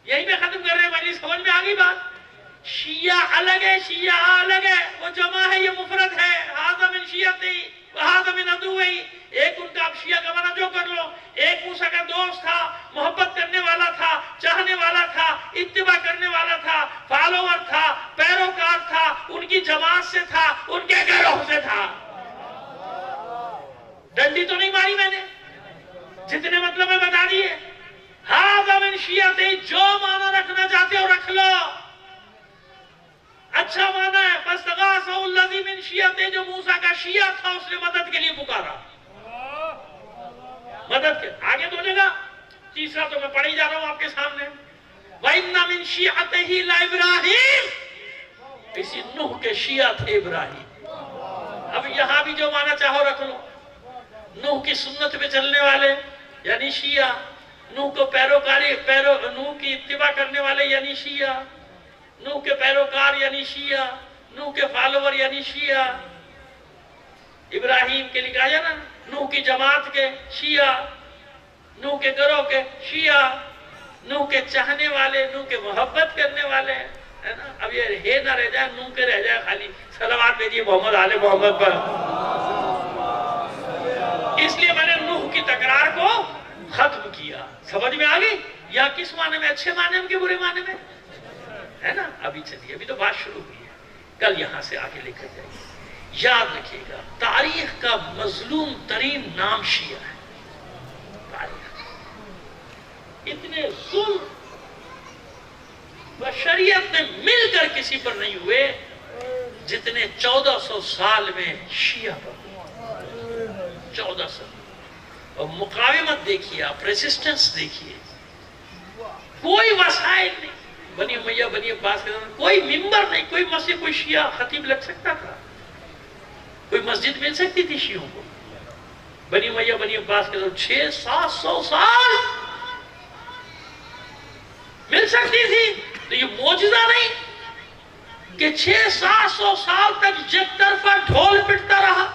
یہی پہ ختم کر رہے ہیں مجلس. سمجھ میں آگئی بات. شیعہ الگ ہے, شیعہ الگ ہے, وہ جمع ہے, یہ مفرد ہے. ہذا من شیعتی وہذا من عدوہی. ایک ان کا آپ شیعہ کا معنی جو کر لو. ایک موسیٰ کا دوست تھا, محبت کرنے والا تھا, چاہنے والا تھا, اتباع کرنے والا تھا, فالوور تھا, پیروکار تھا, ان کی جماعت سے تھا, ان کے گروہ سے تھا. ڈنڈی تو نہیں ماری میں نے, جتنے مطلب میں بتا دیے. ہذا من شیعتی, جو معنی رکھنا چاہتے ہو رکھ لو. اچھا مانا ہے فاستغاثہ الذی من شیعتہ، جو موسیٰ کا شیعہ تھا اس نے مدد کے لیے پکارا. مدد کے آگے دو جگہ، تیسرا تو میں پڑھی جا رہا ہوں آپ کے سامنے. وَإِنَّ مِن شِيعَتِهِ لَإِبْرَاهِيمَ، اسی نوح کے شیعہ تھے ابراہیم. اب یہاں بھی جو مانا چاہو رکھ لو. نوح کی سنت پہ چلنے والے یعنی شیعہ، نوح کو نوح کی اتباع کرنے والے یعنی شیعہ، نوح کے پیروکار یعنی شیعہ، نوح کے فالوور یعنی شیعہ. ابراہیم کے لکھا جائے نا نوح کی جماعت کے شیعہ، نوح کے گروہ کے شیعہ، نوح کے چاہنے والے، نوح کے محبت کرنے والے، ہے نا. اب یہ نہ رہ جائے نوح کے رہ جائے خالی صلوات بھیجیے محمد آل محمد پر. اس لیے میں نے نوح کی تکرار کو ختم کیا. سمجھ میں آ گئی؟ یا کس معنی میں، اچھے معنی میں کہ برے معنی میں، ہے نا. ابھی چلیے، ابھی تو بات شروع ہوئی ہے، کل یہاں سے آگے لے کر جائیے. یاد رکھیے گا تاریخ کا مظلوم ترین نام شیعہ ہے. تاریخ اتنے ظلم بشریت میں مل کر کسی پر نہیں ہوئے جتنے 1400 سال میں شیعہ پر. 1400. اور مقاومت دیکھیے آپ، ریسسٹنس دیکھیے. کوئی وسائل نہیں. بنی امیہ بنی عباس کے دوران کوئی ممبر نہیں، کوئی مسجد، کوئی شیعہ خطیب لگ سکتا تھا؟ کوئی مسجد مل سکتی تھی شیعوں کو؟ بنی امیہ بنی عباس کے دوران 600-700 سال مل سکتی تھی. تو یہ معجزہ نہیں کہ 600-700 سال تک یک طرفہ ڈھول پٹتا رہا.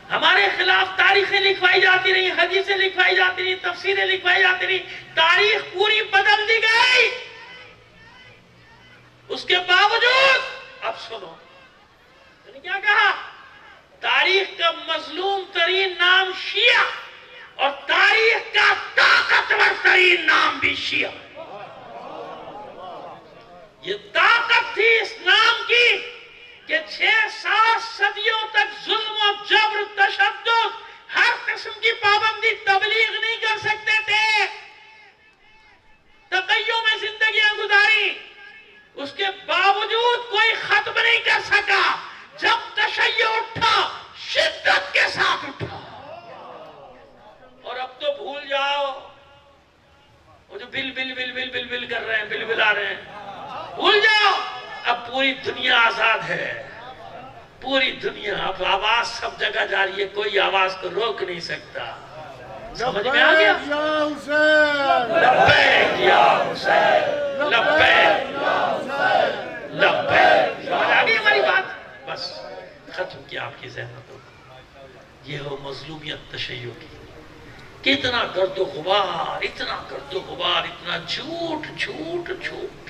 ہمارے خلاف تاریخیں لکھوائی جاتی رہی، حدیثیں لکھوائی جاتی رہی، تفسیریں لکھوائی جاتی رہی، تاریخ پوری بدل دی گئی. اس کے باوجود اب سنو میں نے کیا کہا، تاریخ کا مظلوم ترین نام شیعہ اور تاریخ کا طاقتور ترین نام بھی شیعہ. یہ طاقت تھی اس نام کی کہ 6-7 صدیوں تک ظلم و جبر، تشدد، ہر قسم کی پابندی تبلیغ نہیں کر سکتے تھے. تقیوں میں زندگیاں گزاری، اس کے باوجود کوئی ختم نہیں کر سکا. جب تشیع اٹھا شدت کے ساتھ اٹھا. اور اب تو بھول جاؤ وہ جو بل بل بل بل بل بل کر رہے ہیں، بل بل آ رہے ہیں، بھول جاؤ. اب پوری دنیا آزاد ہے، پوری دنیا. اب آواز سب جگہ جا رہی ہے، کوئی آواز کو روک نہیں سکتا. سمجھ میں آ گیا؟ لبیک یا حسین، لبیک یا حسین، لبیک. سمجھ آ گئی ہماری بات؟ بس ختم کیا آپ کی زحمتوں کو. یہ ہو مظلومیت تشیع کی. کتنا گرد و غبار، اتنا گرد و غبار، اتنا جھوٹ جھوٹ جھوٹ.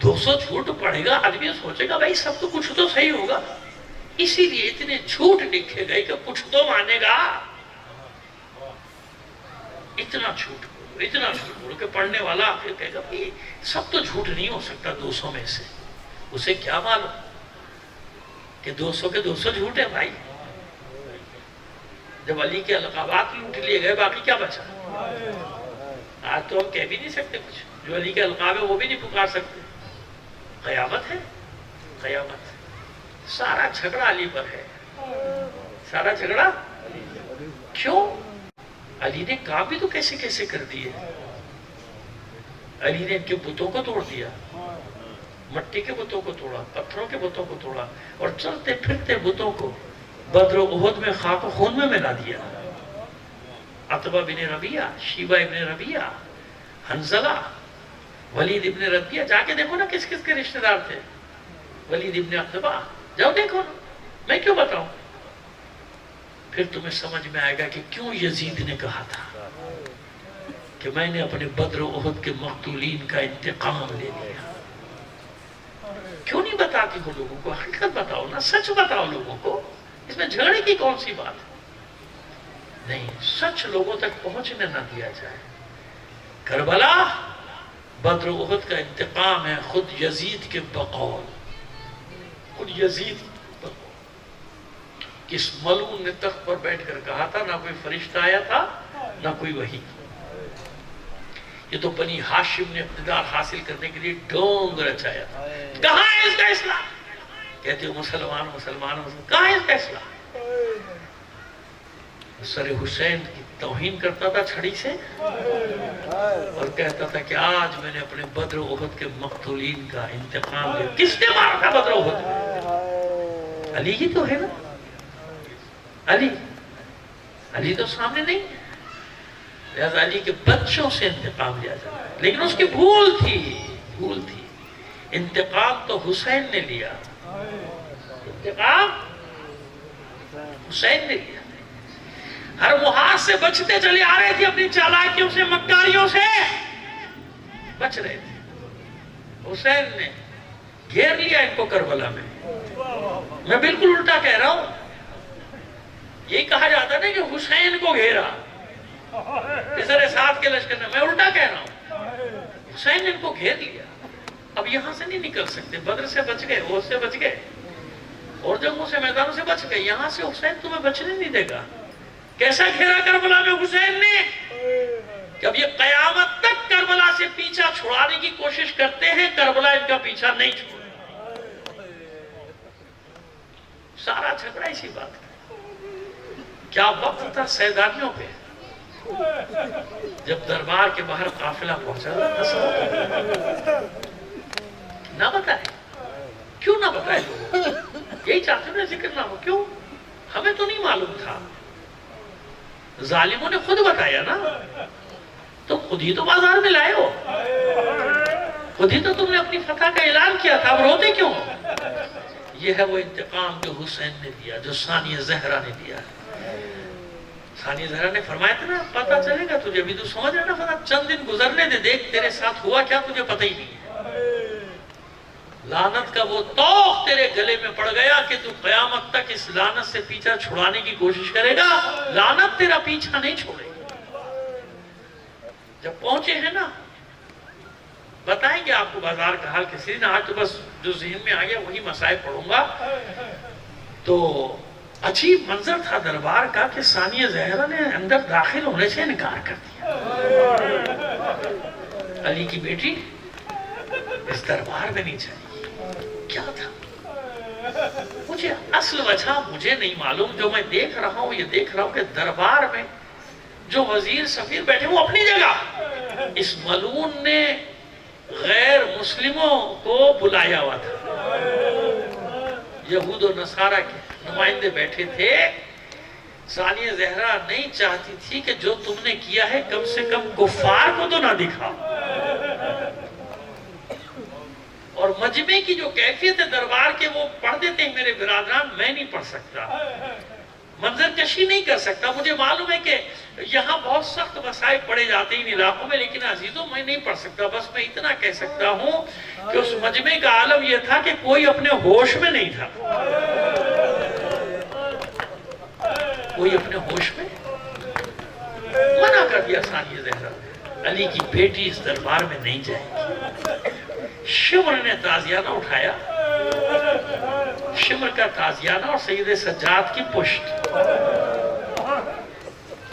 200 جھوٹ پڑھے گا آدمی سوچے گا بھائی سب تو کچھ تو صحیح ہوگا. اسی لیے اتنے جھوٹ لکھے گئے کہ کچھ تو مانے گا. اتنا جھوٹ بولو، اتنا جھوٹ بولو کہ پڑھنے والا آخر کہے گا بھائی سب تو جھوٹ نہیں ہو سکتا 200 میں سے. اسے کیا معلوم کہ 200 کے 200 جھوٹ ہیں بھائی. جب علی کے القابات لوٹ لیے گئے باقی کیا بچا؟ آج تو ہم کہہ بھی نہیں سکتے کچھ. جو علی کے القاب ہے وہ بھی نہیں پکار سکتے. قیامت ہے، قیامت. سارا جھگڑا علی پر ہے، سارا جھگڑا. کیوں؟ علی نے کام بھی تو کیسے کیسے کر دیے. علی نے ان کے بتوں کو توڑ دیا، مٹی کے بتوں کو توڑا، پتھروں کے بتوں کو توڑا، اور چلتے پھرتے بتوں کو بدر و احد میں خاک و خون میں ملا دیا. عتبہ بن ربیعہ، شیبہ ابن ربیعہ، حنظلہ، ولید ابن ربیعہ. جا کے دیکھو نا کس کس کے رشتہ دار تھے. ولید ابن عتبہ، جاؤ دیکھو نا، میں کیوں بتاؤں. پھر تمہیں سمجھ میں آئے گا کہ کیوں یزید نے کہا تھا کہ میں نے اپنے بدر و احد کے مقتولین کا انتقام لے لیا. کیوں نہیں بتاتی ہو لوگوں کو؟ حقیقت بتاؤ نا، سچ بتاؤ لوگوں کو. اس میں جھگڑے کی کون سی بات ہے؟ نہیں، سچ لوگوں تک پہنچنے نہ دیا جائے. کربلا بدر و احد کا انتقام ہے خود یزید کے بقول. خود یزید کس ملعون نے تخت پر بیٹھ کر کہا تھا، نہ کوئی فرشتہ آیا تھا نہ کوئی وحی. یہ تو بنی ہاشم نے اقتدار حاصل کرنے کے لیے ڈونگ رچایا تھا. کہاں ہے اس کا اسلام؟ کہتے ہو مسلمان مسلمان مسلمان. کہاں ہے اس کا اسلام؟ سر حسین کی توہین کرتا تھا چھڑی سے اور کہتا تھا کہ آج میں نے اپنے بدر و احد کے مقتولین کا انتقام لیا. کس نے مارا تھا بدر و احد؟ علی ہی تو ہے نا. علی تو سامنے نہیں ہے. لہذا علی کے بچوں سے انتقام لیا جاتا ہے. لیکن اس کی بھول تھی. انتقام تو حسین نے لیا. انتقام حسین نے لیا. ہر محاذ سے بچتے چلے آ رہے تھے, اپنی چالاکیوں سے مکاریوں سے بچ رہے تھے. حسین نے گھیر لیا ان کو کربلا میں. میں بالکل الٹا کہہ رہا ہوں. یہی کہا جاتا ہے کہ حسین کو گھیرا پسر ساتھ کے لشکر نے. میں الٹا کہہ رہا ہوں, حسین نے ان کو گھیر لیا. اب یہاں سے نہیں نکل سکتے. بدر سے بچ گئے, احد سے بچ گئے, اور جنگوں سے میدانوں سے بچ گئے. یہاں سے حسین تمہیں بچنے نہیں دے گا. کیسا گھیرا کربلا میں حسین نے کہ اب یہ قیامت تک کربلا سے پیچھا چھڑانے کی کوشش کرتے ہیں, کربلا ان کا پیچھا نہیں چھوڑا. سارا جھگڑا اسی بات کا. کیا وقت تھا سیدانیوں پہ جب دربار کے باہر قافلہ پہنچا. نہ بتائے کیوں نہ بتائے لوگ؟ یہی چاہتے ہیں ذکر نہ ہو. کیوں؟ ہمیں تو نہیں معلوم تھا. ظالموں نے خود بتایا نا. تم خود ہی تو بازار میں لائے ہو, خود ہی تو تم نے اپنی فتح کا اعلان کیا تھا. اب روتے کیوں؟ یہ ہے وہ انتقام جو حسین نے دیا, جو ثانیہ زہرا نے دیا. ثانیہ زہرا نے فرمایا تھا نا, پتہ چلے گا تجھے. ابھی تو سمجھ رہا نا, فتح چند دن گزرنے دے, دیکھ تیرے ساتھ ہوا کیا تجھے پتہ ہی نہیں ہے. لعنت کا وہ توق تیرے گلے میں پڑ گیا کہ تو قیامت تک اس لعنت سے پیچھا چھڑانے کی کوشش کرے گا. لعنت تیرا پیچھا نہیں چھوڑے گا. جب پہنچے ہیں نا, بتائیں گے آپ کو بازار کا حال کسی دن. آج تو بس جو ذہن میں آ گیا وہی مسائل پڑھوں گا. تو عجیب منظر تھا دربار کا کہ ثانیہ زہرا نے اندر داخل ہونے سے انکار کر دیا. علی کی بیٹی اس دربار میں نہیں چلی. کیا تھا؟ مجھے اصل وجہ مجھے نہیں معلوم. جو میں دیکھ رہا ہوں, یہ دیکھ رہا ہوں کہ دربار میں جو وزیر سفیر بیٹھے وہ اپنی جگہ, اس ملعون نے غیر مسلموں کو بلایا ہوا تھا. یہود و نصارہ کے نمائندے بیٹھے تھے. ثانیہ زہرا نہیں چاہتی تھی کہ جو تم نے کیا ہے کم سے کم کفار کو تو نہ دکھا. اور مجمع کی جو کیفیت ہے دربار کے وہ پڑھ دیتے ہیں میرے برادران. میں نہیں پڑھ سکتا, منظر کشی نہیں کر سکتا. مجھے معلوم ہے کہ یہاں بہت سخت مسائل پڑے جاتے ہیں ان علاقوں میں, لیکن عزیزوں میں نہیں پڑھ سکتا. بس میں اتنا کہہ سکتا ہوں کہ اس مجمع کا عالم یہ تھا کہ کوئی اپنے ہوش میں نہیں تھا. کوئی اپنے ہوش میں منع کر دیا ثانیہ زہرا, علی کی بیٹی اس دربار میں نہیں جائے گی. شمر نے تازیانہ اٹھایا, شمر کا تازیانہ اور سید سجاد کی پشت.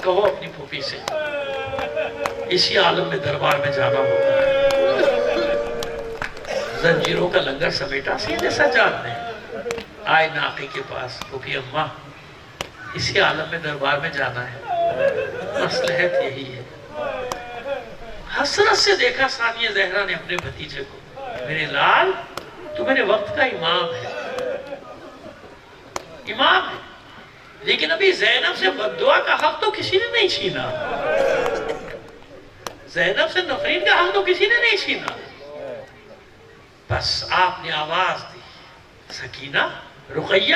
کہو اپنی پھوپھی سے اسی عالم میں دربار میں جانا ہوگا. زنجیروں کا لنگر سمیٹا سید سجاد نے. آئے ناقی کے پاس, پھوپھی اماں اسی عالم میں دربار میں جانا ہے, مصلحت یہی ہے. حسرت سے دیکھا ثانیہ زہرا نے اپنے بھتیجے کو. میرے لال تو میرے وقت کا امام ہے, امام ہے, لیکن ابھی زینب سے بددعا کا حق تو کسی نے نہیں چھینا. زینب سے نفرین کا حق تو کسی نے نہیں چھینا. بس آپ نے آواز دی, سکینہ, رقیہ,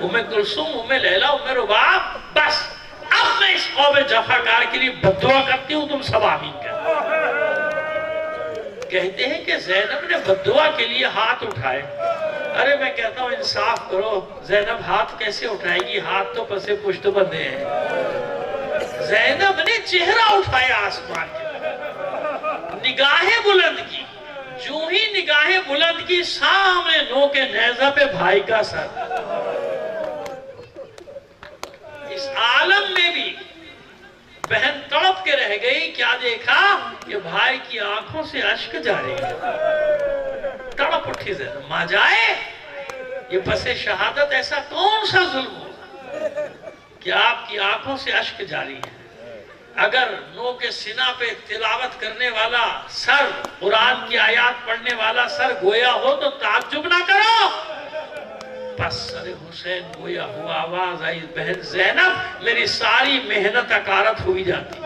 ام کلثوم, ام لیلہ, ام رباب, بس اب میں اس قوم جفاکار کے لیے بددعا کرتی ہوں, تم سب آمین کر. کہتے ہیں کہ زینب نے بددعا کے لیے ہاتھ اٹھائے. ارے میں کہتا ہوں انصاف کرو, زینب ہاتھ کیسے اٹھائے گی؟ ہاتھ تو پسے پشت بندے ہیں. زینب نے چہرہ اٹھایا آسمان کے, نگاہیں بلند کی. جو ہی نگاہیں بلند کی, سامنے نو کے نیزہ پہ بھائی کا سر. اس عالم میں بھی بہن تڑپ کے رہ گئی، کیا دیکھا کہ بھائی کی آنکھوں سے اشک جاری ہے۔ تڑپ اٹھی زینب، ماں جائے، یہ پس شہادت ایسا کون سا ظلم ہو کہ آپ کی آنکھوں سے اشک جاری ہے؟ اگر نو کے سینہ پہ تلاوت کرنے والا سر، قرآن کی آیات پڑھنے والا سر گویا ہو تو تعجب نہ کرو۔ پس سر حسین گویا ہوا، آواز آئی، بہن زینب میری ساری محنت اکارت ہوئی جاتی۔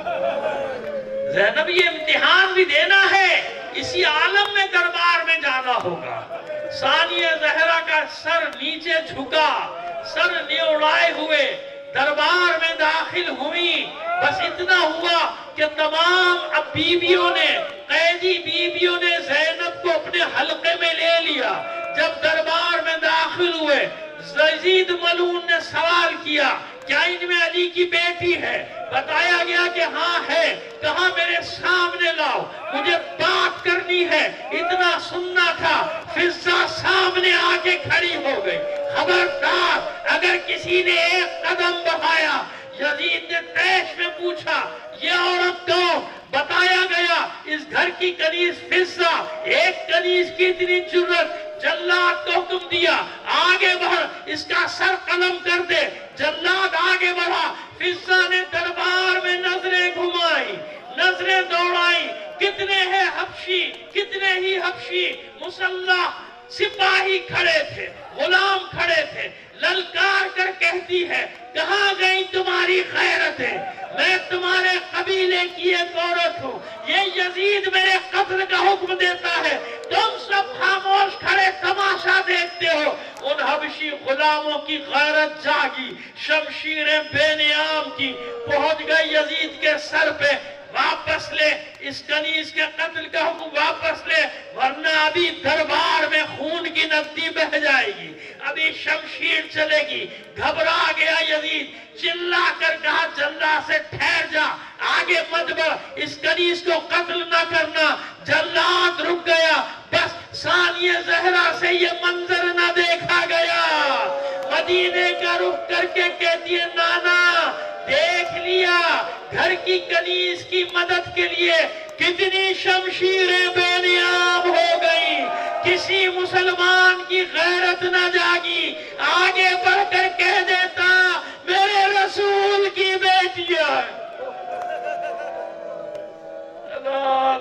زینب یہ امتحان بھی دینا ہے، اسی عالم میں دربار میں جانا ہوگا۔ ثانیہ زہرا کا سر نیچے جھکا، سر نیوڑائے ہوئے دربار میں داخل ہوئی۔ بس اتنا ہوا کہ تمام اب بیویوں نے، قیدی بیویوں نے زینب کو اپنے حلقے میں لے لیا۔ جب دربار میں داخل ہوئے، یزید ملعون نے سوال کیا، کیا ان میں علی کی بیٹی ہے؟ بتایا گیا کہ ہاں ہے۔ کہا میرے سامنے لاؤ، مجھے بات کرنی ہے۔ اتنا سننا تھا، فضہ سامنے آ کے کھڑی ہو گئی۔ خبردار اگر کسی نے ایک قدم بڑھایا، یزید نے تیش میں پوچھا یہ عورت کون؟ بتایا گیا اس گھر کی کنیز فضہ، ایک کنیز کی اتنی جرت۔ جلاد کو حکم دیا آگے بڑھ، اس کا سر قلم کر دے۔ جلاد آگے بڑھا، فضہ نے دربار میں نظریں گھمائی، نظریں دوڑائی، کتنے ہیں حبشی، کتنے ہی حبشی مسلح سپاہی کھڑے تھے، غلام کھڑے تھے۔ للکار کر کہتی ہے کہاں گئی تمہاری غیرتیں؟ میں تمہارے قبیلے کی ایک عورت ہوں، یہ یزید میرے قتل کا حکم دیتا ہے، تم سب خاموش کھڑے تماشا دیکھتے ہو۔ ان حبشی غلاموں کی غیرت جاگی، شمشیریں بے نیام کی، پہنچ گئی یزید کے سر پہ۔ واپس لے اس کنیز کے قتل کا حکم، واپس لے، ورنہ ابھی دربار میں خون کی ندی بہہ جائے گی، ابھی شمشیر چلے گی۔ گھبرا گیا یزید، چلا کر کہا جلاد سے ٹھہر جا، آگے مت بڑھ، اس کنیز کو قتل نہ کرنا۔ جلاد رک گیا، بس ثانیہ زہرا سے یہ منظر نہ دیکھا گیا۔ مدینے کا رخ کر کے کہتی ہے نانا دیکھ لیا، گھر کی کنیز کی مدد کے لیے کتنی شمشیریں بے نیام ہو گئی، کسی مسلمان کی غیرت نہ جاگی۔ آگے بڑھ کر کہہ دیتا میرے رسول کی بیٹیاں۔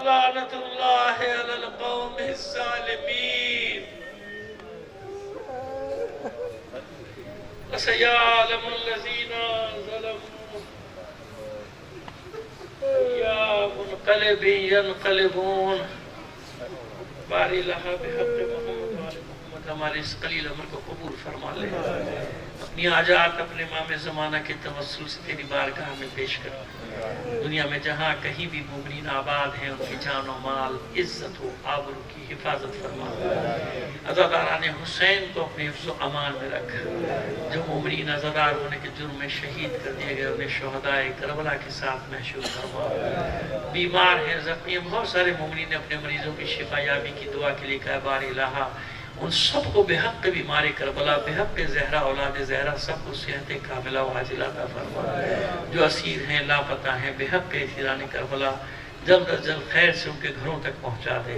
لعنت اللہ علی القوم الظالمین۔ وسيعلم الذين ظلموا يا منقلب ينقلبون۔ باری لہا بحق محمد وآل محمد، ہمارے اس قلیل عمر کو قبول فرما لے، اپنی آجات اپنے امام زمانہ کے توسل سے تیری بارگاہ میں پیش کر۔ دنیا میں جہاں کہیں بھی مومنین آباد ہیں، ان کی جان و مال، عزت و آبرو کی حفاظت فرما۔ عزاداران حسین کو اپنے حفظ و امان میں رکھ۔ جو مومنین عزادار ہونے کے جرم میں شہید کر دیے گئے، انہیں شہدائے کربلا کے ساتھ محشور فرما۔ بیمار ہیں، زخمی ہیں، بہت سارے مومنین نے اپنے مریضوں کی شفا یابی کی دعا کے لیے کہا بار الہا ان سب کو بحق بیمار کربلا، بحق زہرا اولاد زہرا، سب کو صحت کاملہ و عاجلہ عطا فرما۔ جو اسیر ہیں، لاپتہ ہیں، بحق اسیران کربلا جلد از جلد خیر سے ان کے گھروں تک پہنچا دے۔